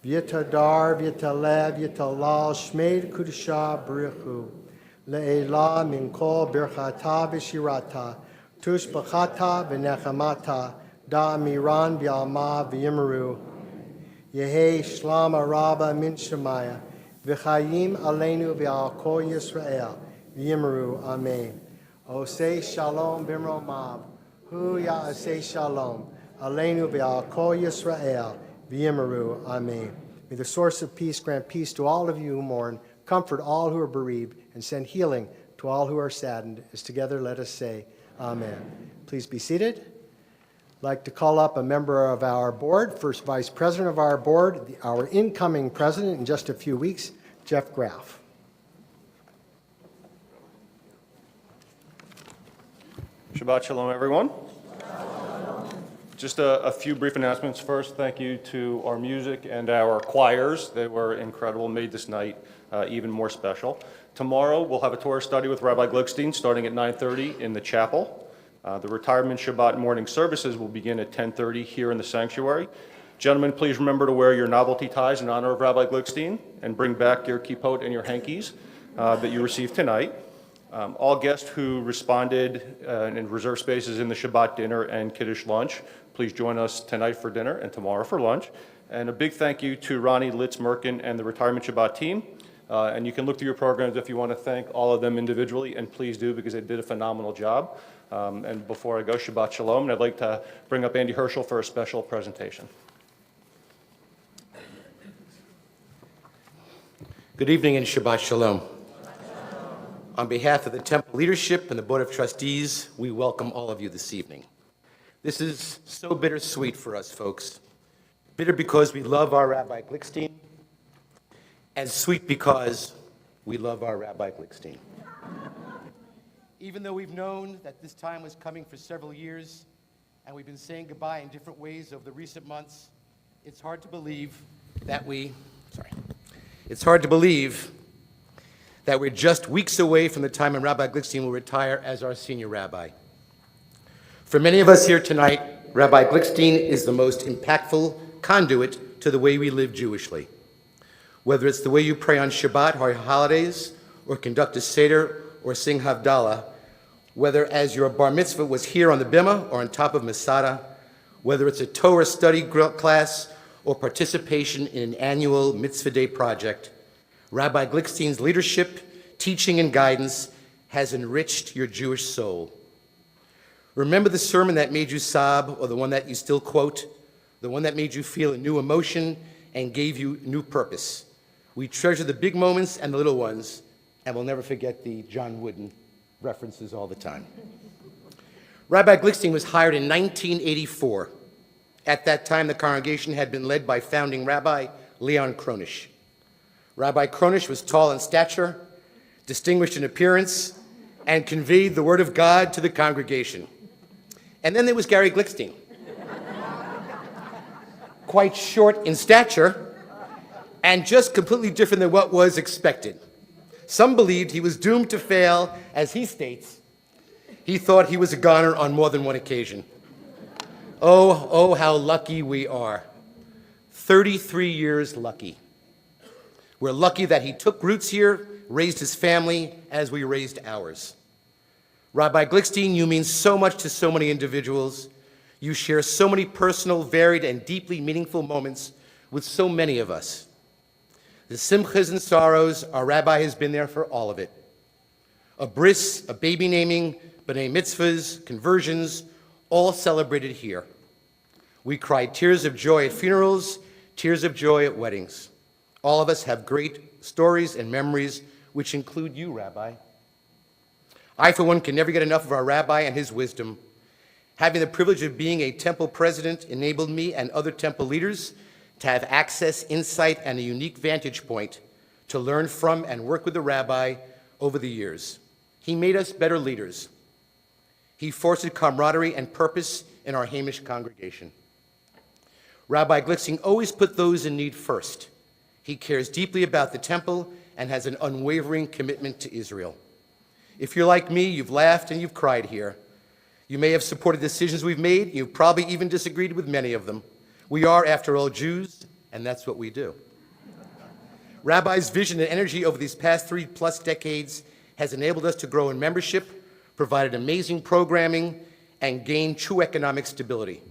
Speaker 11: V'yitadar, v'yitaleh, v'yitalal, shmei kudusha b'richu, le'ela min kol birchata v'shirata, tush b'chata v'nechamata, da miran v'yalma v'yimeru, yehei shlama rabba min shemaya, v'chayim aleinu v'al kol Yisrael, v'yimeru, amen. Osei shalom b'mromav, hu ya'asei shalom, aleinu v'al kol Yisrael, V'yimeru, amen. May the source of peace grant peace to all of you who mourn, comfort all who are bereaved, and send healing to all who are saddened. As together let us say, amen. Please be seated. I'd like to call up a member of our board, first vice president of our board, our incoming president in just a few weeks, Jeff Graff.
Speaker 12: Shabbat Shalom, everyone. Just a few brief announcements. First, thank you to our music and our choirs. They were incredible, made this night even more special. Tomorrow, we'll have a Torah study with Rabbi Glickstein starting at 9:30 in the chapel. The retirement Shabbat morning services will begin at 10:30 here in the sanctuary. Gentlemen, please remember to wear your novelty ties in honor of Rabbi Glickstein and bring back your kippot and your hankies that you received tonight. All guests who responded and reserved spaces in the Shabbat dinner and Kiddush lunch, please join us tonight for dinner and tomorrow for lunch. And a big thank you to Ronnie, Litz, Merkin, and the Retirement Shabbat team. And you can look through your programs if you want to thank all of them individually, and please do, because they did a phenomenal job. And before I go, Shabbat Shalom, and I'd like to bring up Andy Herschel for a special presentation.
Speaker 13: Good evening and Shabbat Shalom. On behalf of the Temple leadership and the Board of Trustees, we welcome all of you this evening. This is so bittersweet for us, folks. Bitter because we love our Rabbi Glickstein, and sweet because we love our Rabbi Glickstein. Even though we've known that this time was coming for several years, and we've been saying goodbye in different ways over the recent months, it's hard to believe that we're just weeks away from the time when Rabbi Glickstein will retire as our senior rabbi. For many of us here tonight, Rabbi Glickstein is the most impactful conduit to the way we live Jewishly. Whether it's the way you pray on Shabbat or holidays, or conduct a Seder, or sing Havdalah, whether as your bar mitzvah was here on the Bima or on top of Masada, whether it's a Torah study class or participation in an annual Mitzvah Day project, Rabbi Glickstein's leadership, teaching, and guidance has enriched your Jewish soul. Remember the sermon that made you sob, or the one that you still quote, the one that made you feel a new emotion and gave you new purpose. We treasure the big moments and the little ones, and we'll never forget the John Wooden references all the time. Rabbi Glickstein was hired in 1984. At that time, the congregation had been led by founding Rabbi Leon Kronish. Rabbi Kronish was tall in stature, distinguished in appearance, and conveyed the word of God to the congregation. And then there was Gary Glickstein. Quite short in stature, and just completely different than what was expected. Some believed he was doomed to fail, as he states. He thought he was a goner on more than one occasion. Oh, how lucky we are. 33 years lucky. We're lucky that he took roots here, raised his family as we raised ours. Rabbi Glickstein, you mean so much to so many individuals. You share so many personal, varied, and deeply meaningful moments with so many of us. The simchas and sorrows, our rabbi has been there for all of it. A bris, a baby naming, b'nai mitzvahs, conversions, all celebrated here. We cried tears of joy at funerals, tears of joy at weddings. All of us have great stories and memories, which include you, Rabbi. I, for one, can never get enough of our rabbi and his wisdom. Having the privilege of being a temple president enabled me and other temple leaders to have access, insight, and a unique vantage point to learn from and work with the rabbi over the years. He made us better leaders. He fostered camaraderie and purpose in our Hamish congregation. Rabbi Glickstein always put those in need first. He cares deeply about the temple and has an unwavering commitment to Israel. If you're like me, you've laughed and you've cried here. You may have supported decisions we've made. You've probably even disagreed with many of them. We are, after all, Jews, and that's what we do. Rabbi's vision and energy over these past 3+ decades has enabled us to grow in membership, provided amazing programming, and gain true economic stability.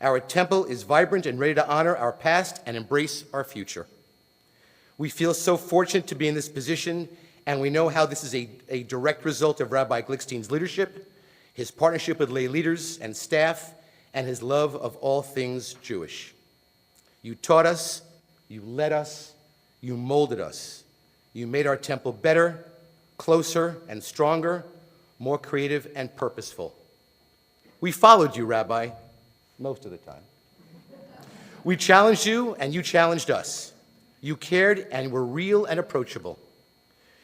Speaker 13: Our temple is vibrant and ready to honor our past and embrace our future. We feel so fortunate to be in this position, and we know how this is a direct result of Rabbi Glickstein's leadership, his partnership with lay leaders and staff, and his love of all things Jewish. You taught us, you led us, you molded us. You made our temple better, closer, and stronger, more creative and purposeful. We followed you, Rabbi, most of the time. We challenged you, and you challenged us. You cared and were real and approachable.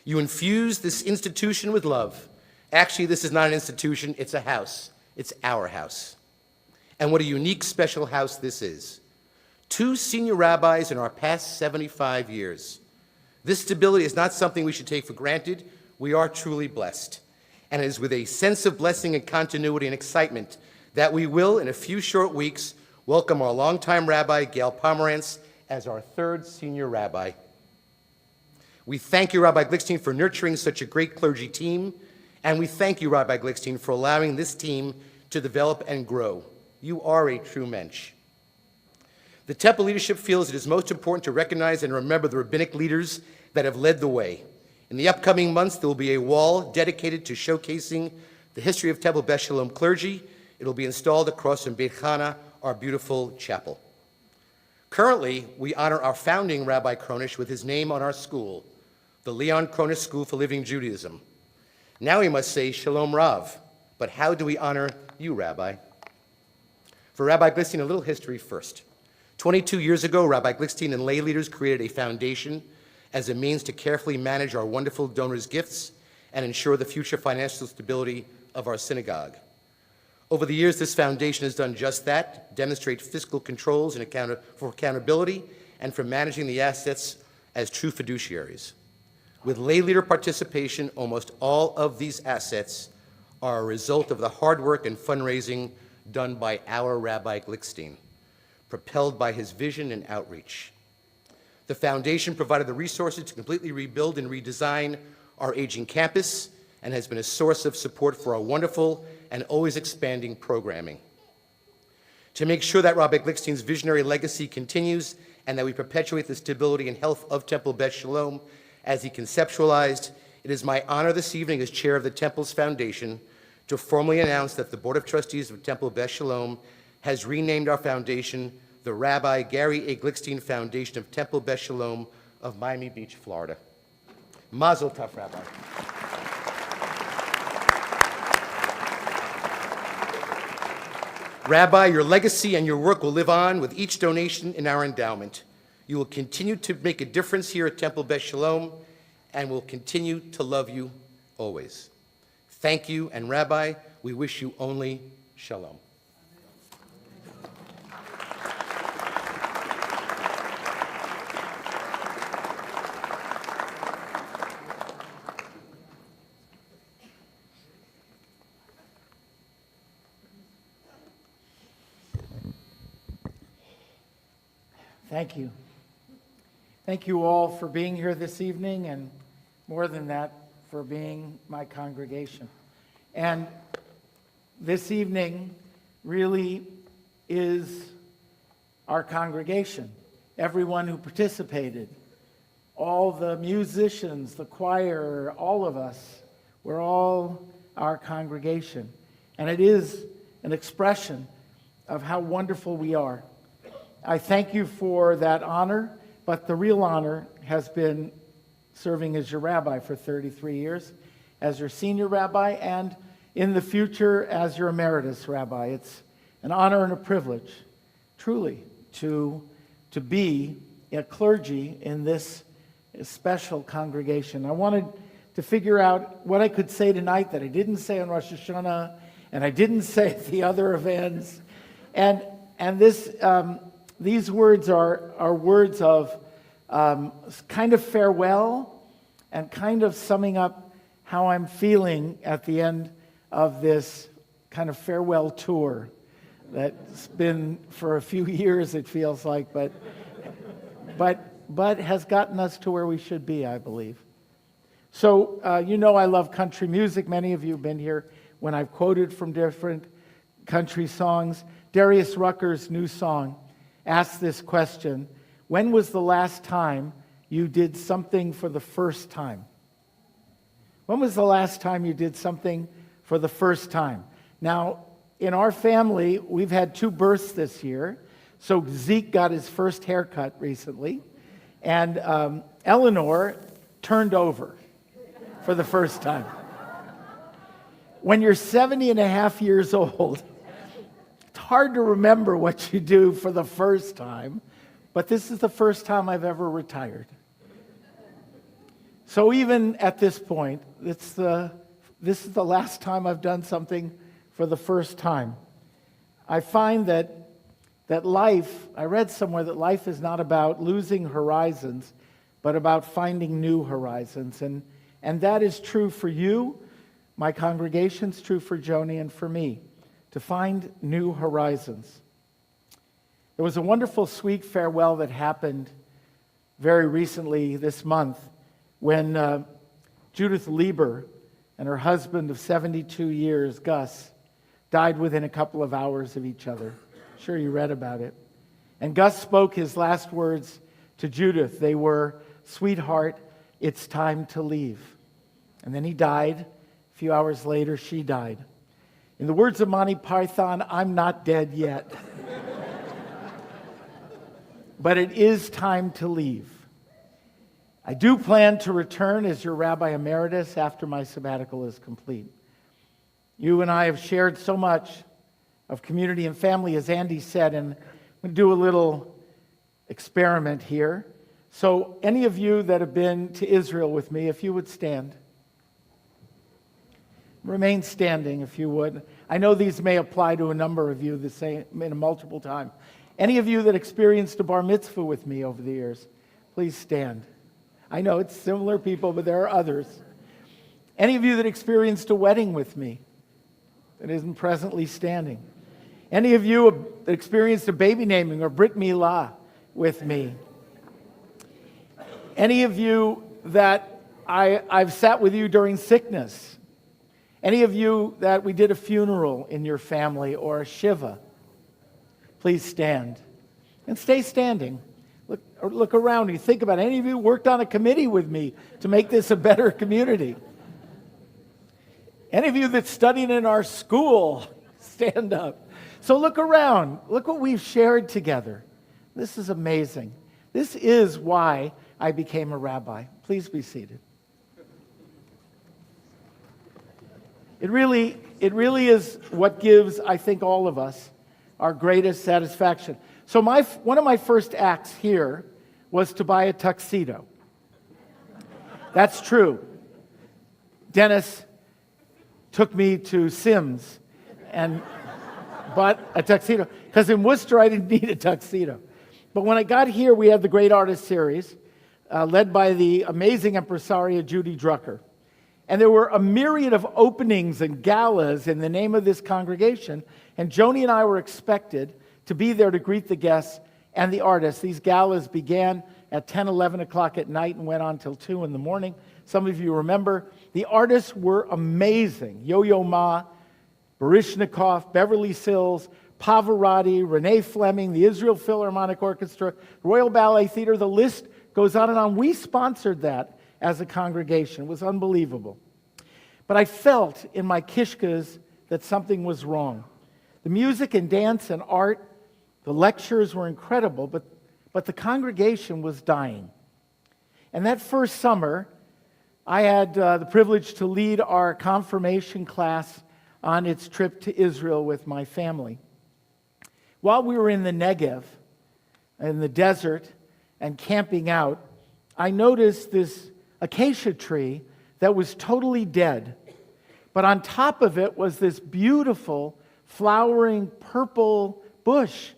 Speaker 13: You infused this institution with love. Actually, this is not an institution, it's a house. It's our house. And what a unique, special house this is. 2 senior rabbis in our past 75 years. This stability is not something we should take for granted. We are truly blessed. And it is with a sense of blessing and continuity and excitement that we will, in a few short weeks, welcome our longtime rabbi, Gail Pomerantz, as our 3rd senior rabbi. We thank you, Rabbi Glickstein, for nurturing such a great clergy team, and we thank you, Rabbi Glickstein, for allowing this team to develop and grow. You are a true mensch. The temple leadership feels it is most important to recognize and remember the rabbinic leaders that have led the way. In the upcoming months, there will be a wall dedicated to showcasing the history of Temple Beth Shalom clergy. It will be installed across from Beit Chana, our beautiful chapel. Currently, we honor our founding Rabbi Kronish with his name on our school, the Leon Kronish School for Living Judaism. Now we must say Shalom Rav, but how do we honor you, Rabbi? For Rabbi Glickstein, a little history first. 22 years ago, Rabbi Glickstein and lay leaders created a foundation as a means to carefully manage our wonderful donors' gifts and ensure the future financial stability of our synagogue. Over the years, this foundation has done just that, demonstrate fiscal controls and for accountability and for managing the assets as true fiduciaries. With lay leader participation, almost all of these assets are a result of the hard work and fundraising done by our Rabbi Glickstein, propelled by his vision and outreach. The foundation provided the resources to completely rebuild and redesign our aging campus and has been a source of support for our wonderful and always expanding programming. To make sure that Rabbi Glickstein's visionary legacy continues and that we perpetuate the stability and health of Temple Beth Shalom as he conceptualized, it is my honor this evening as chair of the Temple's Foundation to formally announce that the Board of Trustees of Temple Beth Shalom has renamed our foundation the Rabbi Gary A. Glickstein Foundation of Temple Beth Shalom of Miami Beach, Florida. Mazel tov, Rabbi. Rabbi, your legacy and your work will live on with each donation in our endowment. You will continue to make a difference here at Temple Beth Shalom and will continue to love you always. Thank you, and Rabbi, we wish you only shalom.
Speaker 8: Thank you. Thank you all for being here this evening, and more than that, for being my congregation. And this evening really is our congregation. Everyone who participated, all the musicians, the choir, all of us, we're all our congregation. And it is an expression of how wonderful we are. I thank you for that honor, but the real honor has been serving as your rabbi for 33 years as your senior rabbi and in the future as your emeritus rabbi. It's an honor and a privilege, truly, to be a clergy in this special congregation. I wanted to figure out what I could say tonight that I didn't say on Rosh Hashanah and I didn't say at the other events. And these words are words of kind of farewell and kind of summing up how I'm feeling at the end of this kind of farewell tour that's been for a few years, it feels like, but has gotten us to where we should be, I believe. So, I love country music. Many of you have been here when I've quoted from different country songs. Darius Rucker's new song asks this question: when was the last time you did something for the first time? When was the last time you did something for the first time? Now, in our family, we've had 2 births this year. So Zeke got his first haircut recently, and Eleanor turned over for the first time. When you're 70 and a half years old, it's hard to remember what you do for the first time, but this is the first time I've ever retired. So even at this point, this is the last time I've done something for the first time. I find that life, I read somewhere that life is not about losing horizons, but about finding new horizons. And that is true for you, my congregation's true for Joni and for me, to find new horizons. There was a wonderful, sweet farewell that happened very recently this month when Judith Lieber and her husband of 72 years, Gus, died within a couple of hours of each other. I'm sure you read about it. And Gus spoke his last words to Judith. They were, "Sweetheart, it's time to leave." And then he died. A few hours later, she died. In the words of Monty Python, I'm not dead yet. But it is time to leave. I do plan to return as your Rabbi Emeritus after my sabbatical is complete. You and I have shared so much of community and family, as Andy said, and I'm going to do a little experiment here. So any of you that have been to Israel with me, if you would stand. Remain standing, if you would. I know these may apply to a number of you the same in a multiple time. Any of you that experienced a bar mitzvah with me over the years, please stand. I know it's similar people, but there are others. Any of you that experienced a wedding with me that isn't presently standing. Any of you that experienced a baby naming or Brit Milah with me. Any of you that I've sat with you during sickness. Any of you that we did a funeral in your family or a shiva. Please stand. And stay standing. Look around you. Think about it. Any of you worked on a committee with me to make this a better community? Any of you that studied in our school, stand up. So look around. Look what we've shared together. This is amazing. This is why I became a rabbi. Please be seated. It really is what gives, I think, all of us our greatest satisfaction. So one of my first acts here was to buy a tuxedo. That's true. Dennis took me to Sims and bought a tuxedo, because in Worcester I didn't need a tuxedo. But when I got here, we had the Great Artist Series, led by the amazing impresaria Judy Drucker. And there were a myriad of openings and galas in the name of this congregation, and Joni and I were expected to be there to greet the guests and the artists. These galas began at 10, 11 o'clock at night and went on till 2 in the morning. Some of you remember. The artists were amazing. Yo-Yo Ma, Baryshnikov, Beverly Sills, Pavarotti, Renee Fleming, the Israel Philharmonic Orchestra, Royal Ballet Theater. The list goes on and on. We sponsored that as a congregation. It was unbelievable. But I felt in my kishkas that something was wrong. The music and dance and art, the lectures were incredible, but the congregation was dying. And that first summer, I had the privilege to lead our confirmation class on its trip to Israel with my family. While we were in the Negev, in the desert, and camping out, I noticed this acacia tree that was totally dead. But on top of it was this beautiful, flowering purple bush.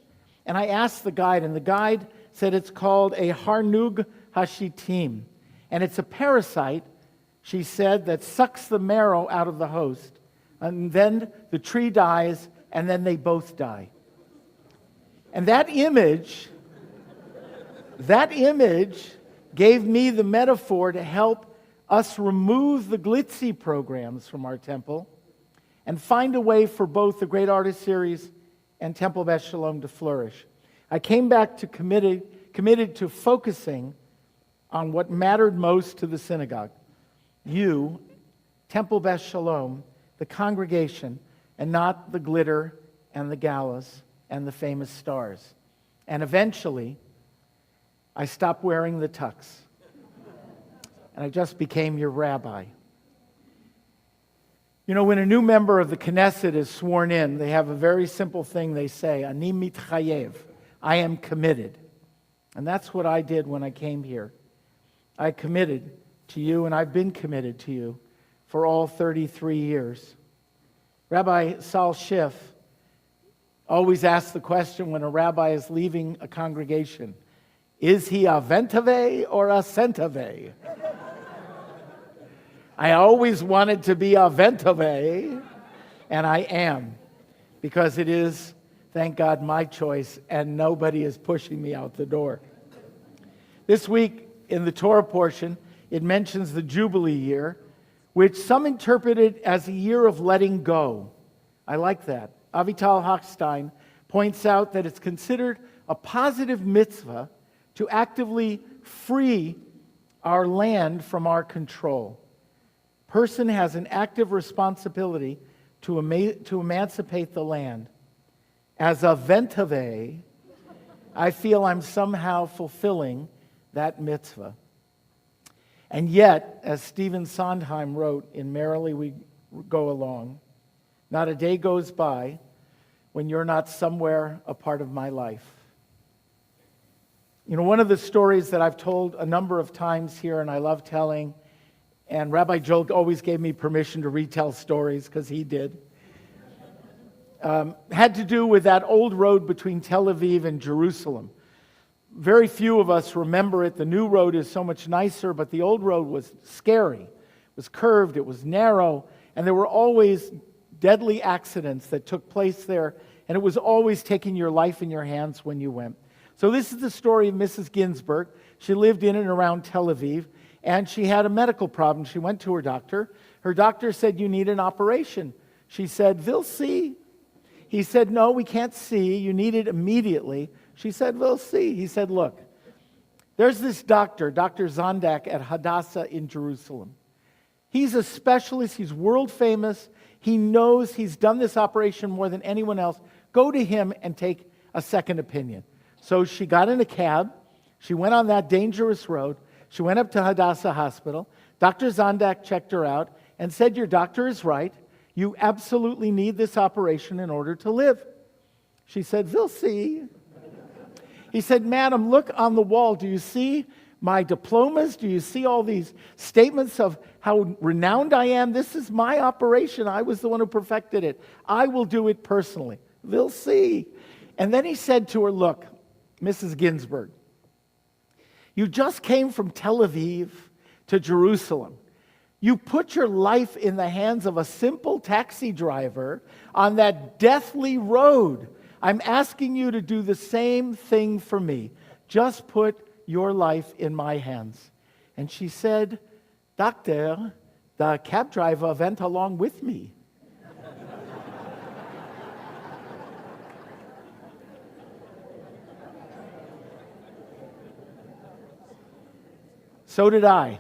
Speaker 8: And I asked the guide, and the guide said it's called a Harnug Hashitim. And it's a parasite, she said, that sucks the marrow out of the host. And then the tree dies, and then they both die. And that image gave me the metaphor to help us remove the glitzy programs from our temple and find a way for both the Great Artist Series and Temple Beth Shalom to flourish. I came back to committed to focusing on what mattered most to the synagogue. You, Temple Beth Shalom, the congregation, and not the glitter and the galas and the famous stars. And eventually, I stopped wearing the tux. And I just became your rabbi. You know, when a new member of the Knesset is sworn in, they have a very simple thing they say, Ani mitchayev, I am committed. And that's what I did when I came here. I committed to you, and I've been committed to you for all 33 years. Rabbi Sal Schiff always asks the question when a rabbi is leaving a congregation, is he a ventave or a centave? I always wanted to be a ventave, and I am, because it is, thank God, my choice, and nobody is pushing me out the door. This week, in the Torah portion, it mentions the Jubilee year, which some interpreted as a year of letting go. I like that. Avital Hochstein points out that it's considered a positive mitzvah to actively free our land from our control. Person has an active responsibility to emancipate the land. As a ventave, I feel I'm somehow fulfilling that mitzvah. And yet, as Stephen Sondheim wrote in Merrily We Go Along, not a day goes by when you're not somewhere a part of my life. You know, one of the stories that I've told a number of times here and I love telling, and Rabbi Joel always gave me permission to retell stories because he did, had to do with that old road between Tel Aviv and Jerusalem. Very few of us remember it. The new road is so much nicer, but the old road was scary. It was curved, it was narrow, and there were always deadly accidents that took place there, and it was always taking your life in your hands when you went. So this is the story of Mrs. Ginsburg. She lived in and around Tel Aviv, and she had a medical problem. She went to her doctor. Her doctor said, you need an operation. She said, we'll see. He said, no, we can't see. You need it immediately. She said, we'll see. He said, look, there's this doctor, Dr. Zondak at Hadassah in Jerusalem. He's a specialist. He's world famous. He knows he's done this operation more than anyone else. Go to him and take a second opinion. So she got in a cab. She went on that dangerous road. She went up to Hadassah Hospital. Dr. Zondak checked her out and said, your doctor is right. You absolutely need this operation in order to live. She said, we'll see. He said, madam, look on the wall. Do you see my diplomas? Do you see all these statements of how renowned I am? This is my operation. I was the one who perfected it. I will do it personally. We'll see. And then he said to her, look, Mrs. Ginsburg, you just came from Tel Aviv to Jerusalem. You put your life in the hands of a simple taxi driver on that deathly road. I'm asking you to do the same thing for me. Just put your life in my hands. And she said, Doctor, the cab driver went along with me. So did I.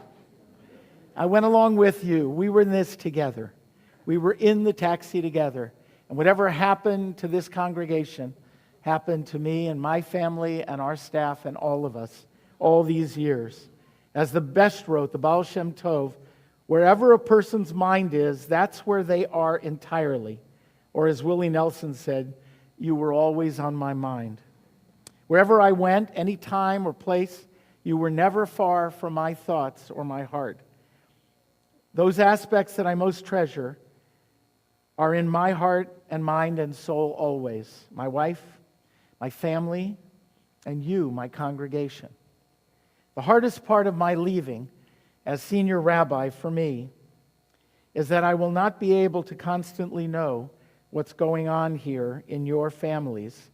Speaker 8: I went along with you. We were in this together. We were in the taxi together. And whatever happened to this congregation happened to me and my family and our staff and all of us all these years. As the Best wrote, the Baal Shem Tov, Wherever a person's mind is, that's where they are entirely. Or as Willie Nelson said, you were always on my mind. Wherever I went, any time or place, you were never far from my thoughts or my heart. Those aspects that I most treasure are in my heart and mind and soul always. My wife, my family, and you, my congregation. The hardest part of my leaving as senior rabbi for me is that I will not be able to constantly know what's going on here in your families,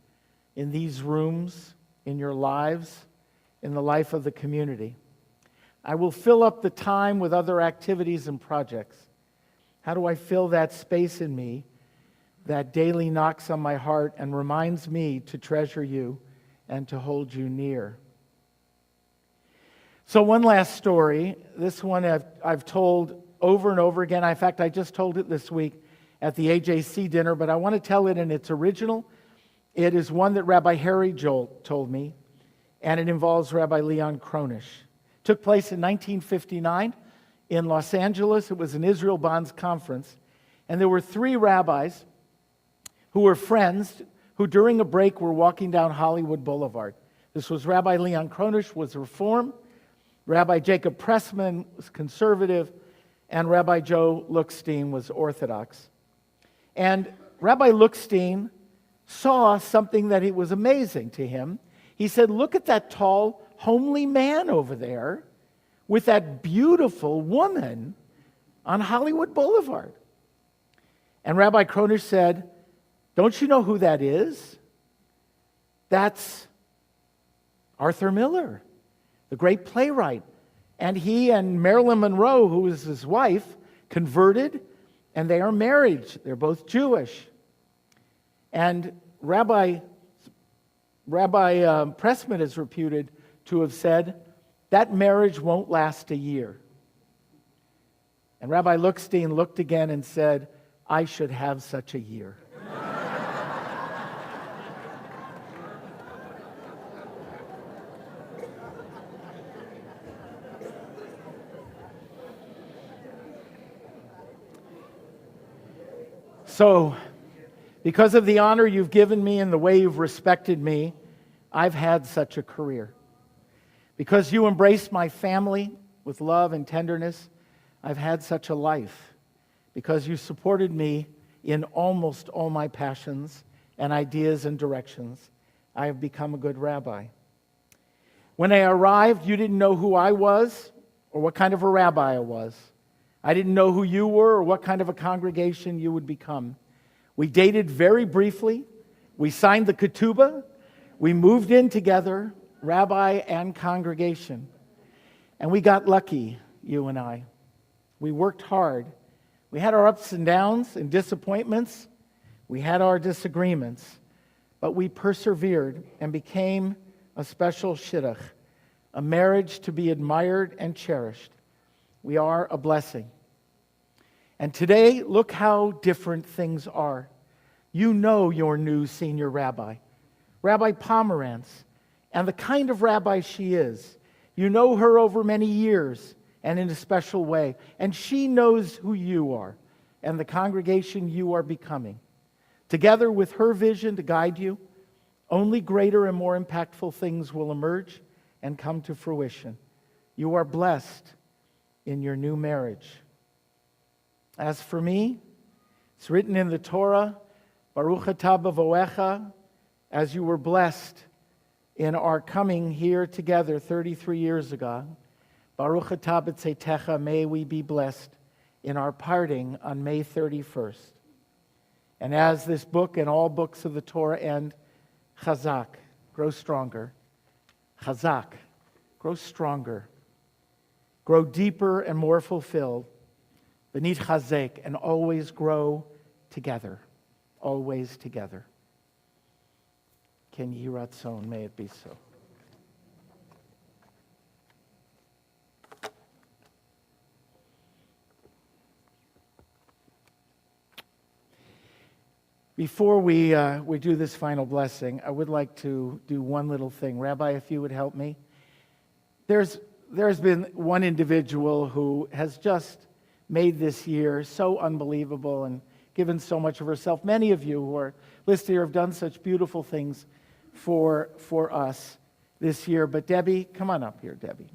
Speaker 8: in these rooms, in your lives, in the life of the community. I will fill up the time with other activities and projects. How do I fill that space in me that daily knocks on my heart and reminds me to treasure you and to hold you near? So one last story. This one I've told over and over again. In fact, I just told it this week at the AJC dinner, but I want to tell it in its original. It is one that Rabbi Harry Jolt told me, and it involves Rabbi Leon Kronish. It took place in 1959 in Los Angeles. It was an Israel Bonds conference, and there were 3 rabbis who were friends who during a break were walking down Hollywood Boulevard. This was Rabbi Leon Kronish was Reform, Rabbi Jacob Pressman was conservative, and Rabbi Joe Glickstein was Orthodox. And Rabbi Glickstein saw something that it was amazing to him. He said, look at that tall, homely man over there with that beautiful woman on Hollywood Boulevard. And Rabbi Kronish said, don't you know who that is? That's Arthur Miller, the great playwright. And he and Marilyn Monroe, who was his wife, converted, and they are married. They're both Jewish. And Rabbi Pressman is reputed to have said, that marriage won't last a year. And Rabbi Glickstein looked again and said, I should have such a year. So, because of the honor you've given me and the way you've respected me, I've had such a career. Because you embraced my family with love and tenderness, I've had such a life. Because you supported me in almost all my passions and ideas and directions, I have become a good rabbi. When I arrived, you didn't know who I was or what kind of a rabbi I was. I didn't know who you were or what kind of a congregation you would become. We dated very briefly. We signed the ketubah. We moved in together, rabbi and congregation. And we got lucky, you and I. We worked hard. We had our ups and downs and disappointments. We had our disagreements. But we persevered and became a special shidduch, a marriage to be admired and cherished. We are a blessing. And today, look how different things are. You know your new senior rabbi, Rabbi Pomerantz, and the kind of rabbi she is. You know her over many years and in a special way. And she knows who you are and the congregation you are becoming. Together with her vision to guide you, only greater and more impactful things will emerge and come to fruition. You are blessed in your new marriage. As for me, it's written in the Torah, Baruch atah b'voecha, as you were blessed in our coming here together 33 years ago. Baruch atah b'tzeitecha, may we be blessed in our parting on May 31st. And as this book and all books of the Torah end, Chazak, grow stronger. Chazak, grow stronger. Grow deeper and more fulfilled. Benit chazek, and always grow together. Always together. Ken Yehi Ratzon, may it be so. Before we do this final blessing, I would like to do one little thing. Rabbi, if you would help me. There's been one individual who has just made this year so unbelievable and given so much of herself. Many of you who are listed here have done such beautiful things for us this year. But Debbie, come on up here, Debbie.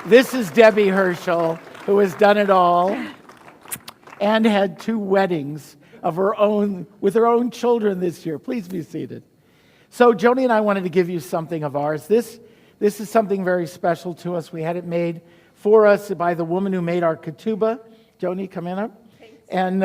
Speaker 8: This is Debbie Herschel, who has done it all and had 2 weddings of her own with her own children this year. Please be seated. So Joni and I wanted to give you something of ours. This is something very special to us. We had it made for us by the woman who made our ketubah. Joni, come in up. And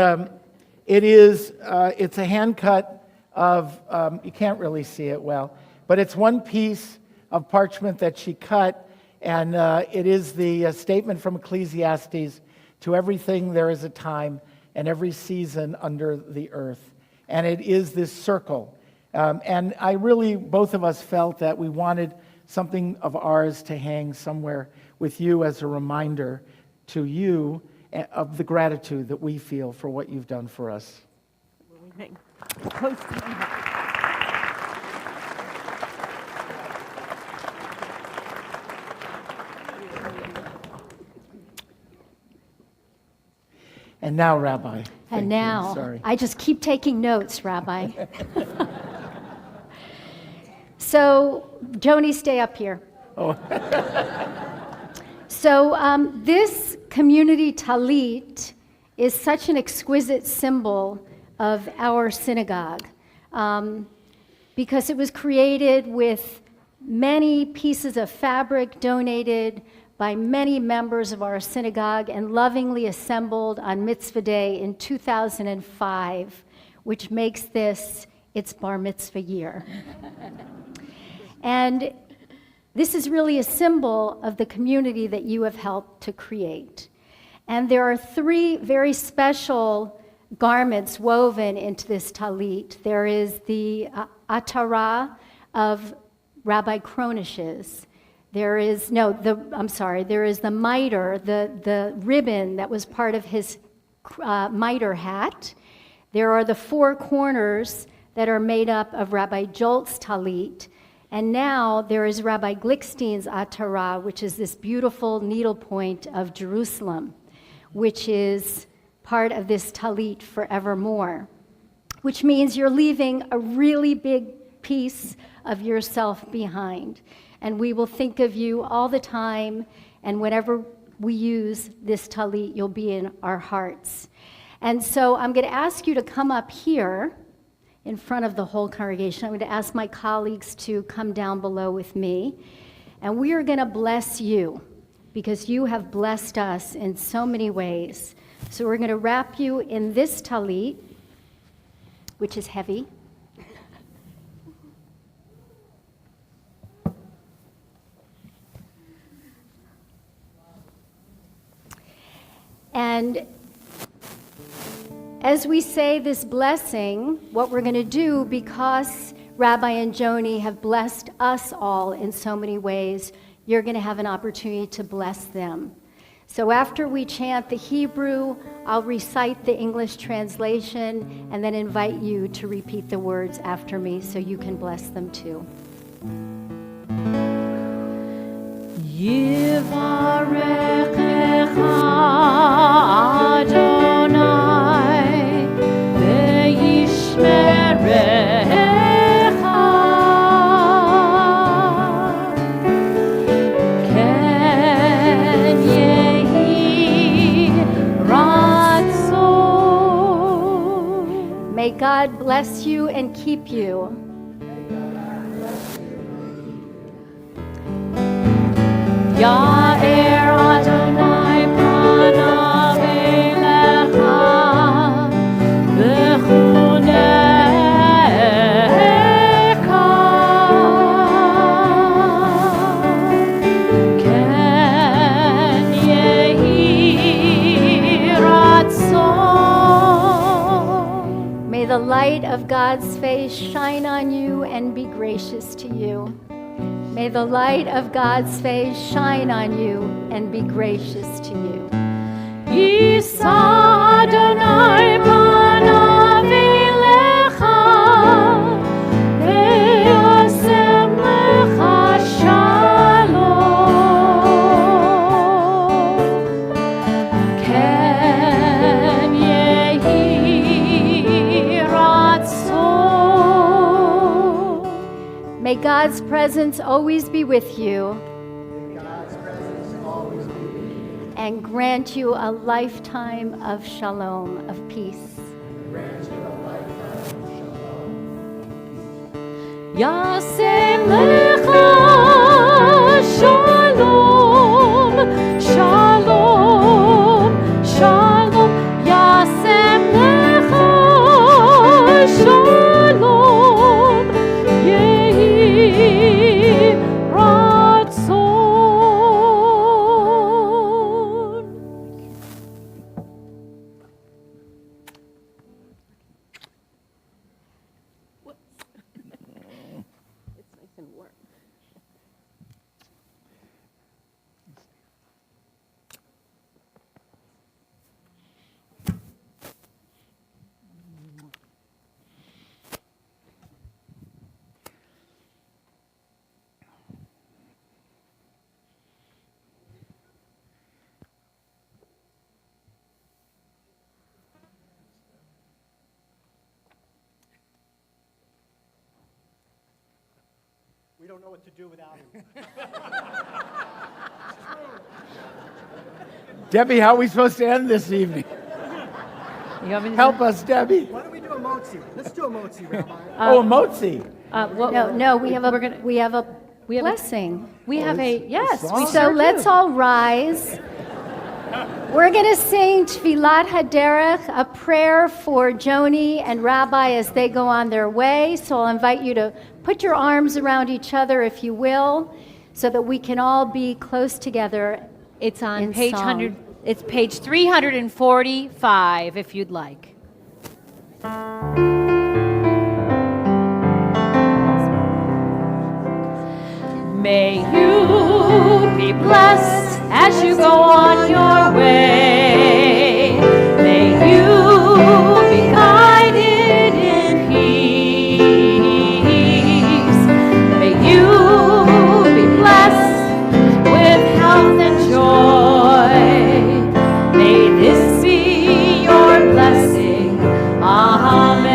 Speaker 8: it's a hand cut of, you can't really see it well, but it's one piece of parchment that she cut. And it is the statement from Ecclesiastes, to everything there is a time and every season under the earth. And it is this circle. And I really, both of us felt that we wanted something of ours to hang somewhere with you as a reminder to you of the gratitude that we feel for what you've done for us. And now, Rabbi.
Speaker 9: And now,
Speaker 8: Sorry.
Speaker 9: I just keep taking notes, Rabbi. So, Joni, stay up here.
Speaker 8: Oh.
Speaker 9: So, this community talit is such an exquisite symbol of our synagogue because it was created with many pieces of fabric donated by many members of our synagogue and lovingly assembled on Mitzvah Day in 2005, which makes this its bar mitzvah year. And this is really a symbol of the community that you have helped to create. And there are 3 very special garments woven into this talit. There is the atara of Rabbi Kronish's. There is the mitre, the ribbon that was part of his mitre hat. There are the 4 corners that are made up of Rabbi Jolt's talit. And now there is Rabbi Glickstein's atara, which is this beautiful needlepoint of Jerusalem, which is part of this talit forevermore, which means you're leaving a really big piece of yourself behind. And we will think of you all the time, and whenever we use this talit, you'll be in our hearts. And so I'm going to ask you to come up here in front of the whole congregation. I'm going to ask my colleagues to come down below with me. And we are going to bless you, because you have blessed us in so many ways. So we're going to wrap you in this talit, which is heavy. And as we say this blessing, what we're going to do, because Rabbi and Joni have blessed us all in so many ways, you're going to have an opportunity to bless them. So after we chant the Hebrew, I'll recite the English translation and then invite you to repeat the words after me so you can bless them too.
Speaker 10: Yivarechecha Adonai ve'yishmerecha ken yehi ratzon.
Speaker 9: May God bless you and keep you.
Speaker 10: Ya'er Adonai panav elecha v'chunecha ken yehi ratzon.
Speaker 9: May the light of God's face shine on you and be gracious to you. May the light of God's face shine on you and be gracious to you.
Speaker 10: Yisa Adonai panav elecha, ve'asem lecha shalom. Ken yehi ratzon.
Speaker 9: May God's presence always be with you and grant you a lifetime of shalom, of peace.
Speaker 10: Yasem lecha shalom, shalom, shalom. Yasem lecha shalom, yehi ratzon.
Speaker 11: We don't know what to do without him.
Speaker 8: Debbie, how are we supposed to end this evening? Help us, Debbie.
Speaker 11: Why don't we do a motzi? Let's do a motzi, Rabbi.
Speaker 8: A motzi.
Speaker 9: No, we have a blessing.
Speaker 10: We have a, yes. We
Speaker 9: So let's all rise. We're going to sing Tfilat Haderech, a prayer for Joni and Rabbi as they go on their way. So I'll invite you to put your arms around each other, if you will, so that we can all be close together.
Speaker 1: It's on
Speaker 9: in
Speaker 1: page
Speaker 9: song.
Speaker 1: 100. It's page 345, if you'd like. May you be blessed as you go on your way. May you be guided in peace. May you be blessed with health and joy. May this be your blessing. Amen.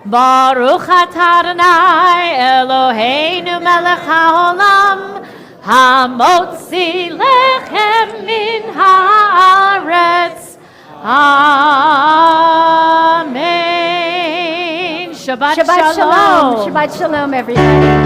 Speaker 1: Baruch atah Adonai Eloheinu melech haolam hamotzi lechem min haaretz. Amen. Shabbat shalom.
Speaker 9: Shabbat shalom, everybody.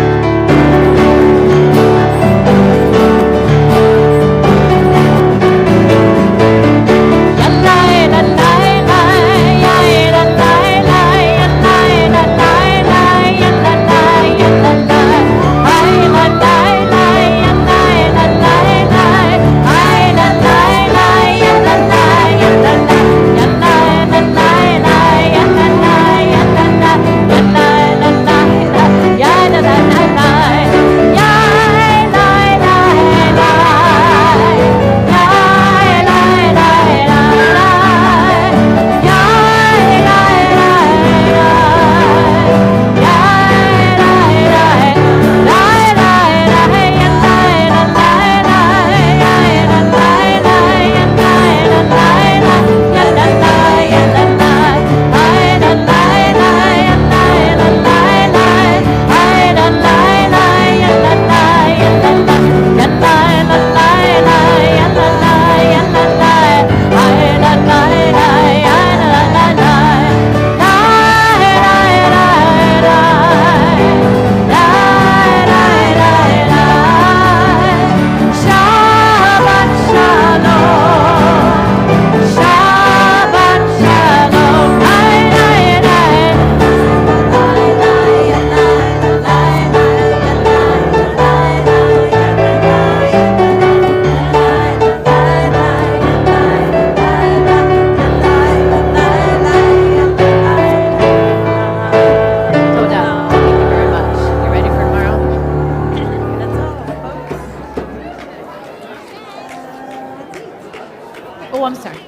Speaker 1: I'm sorry.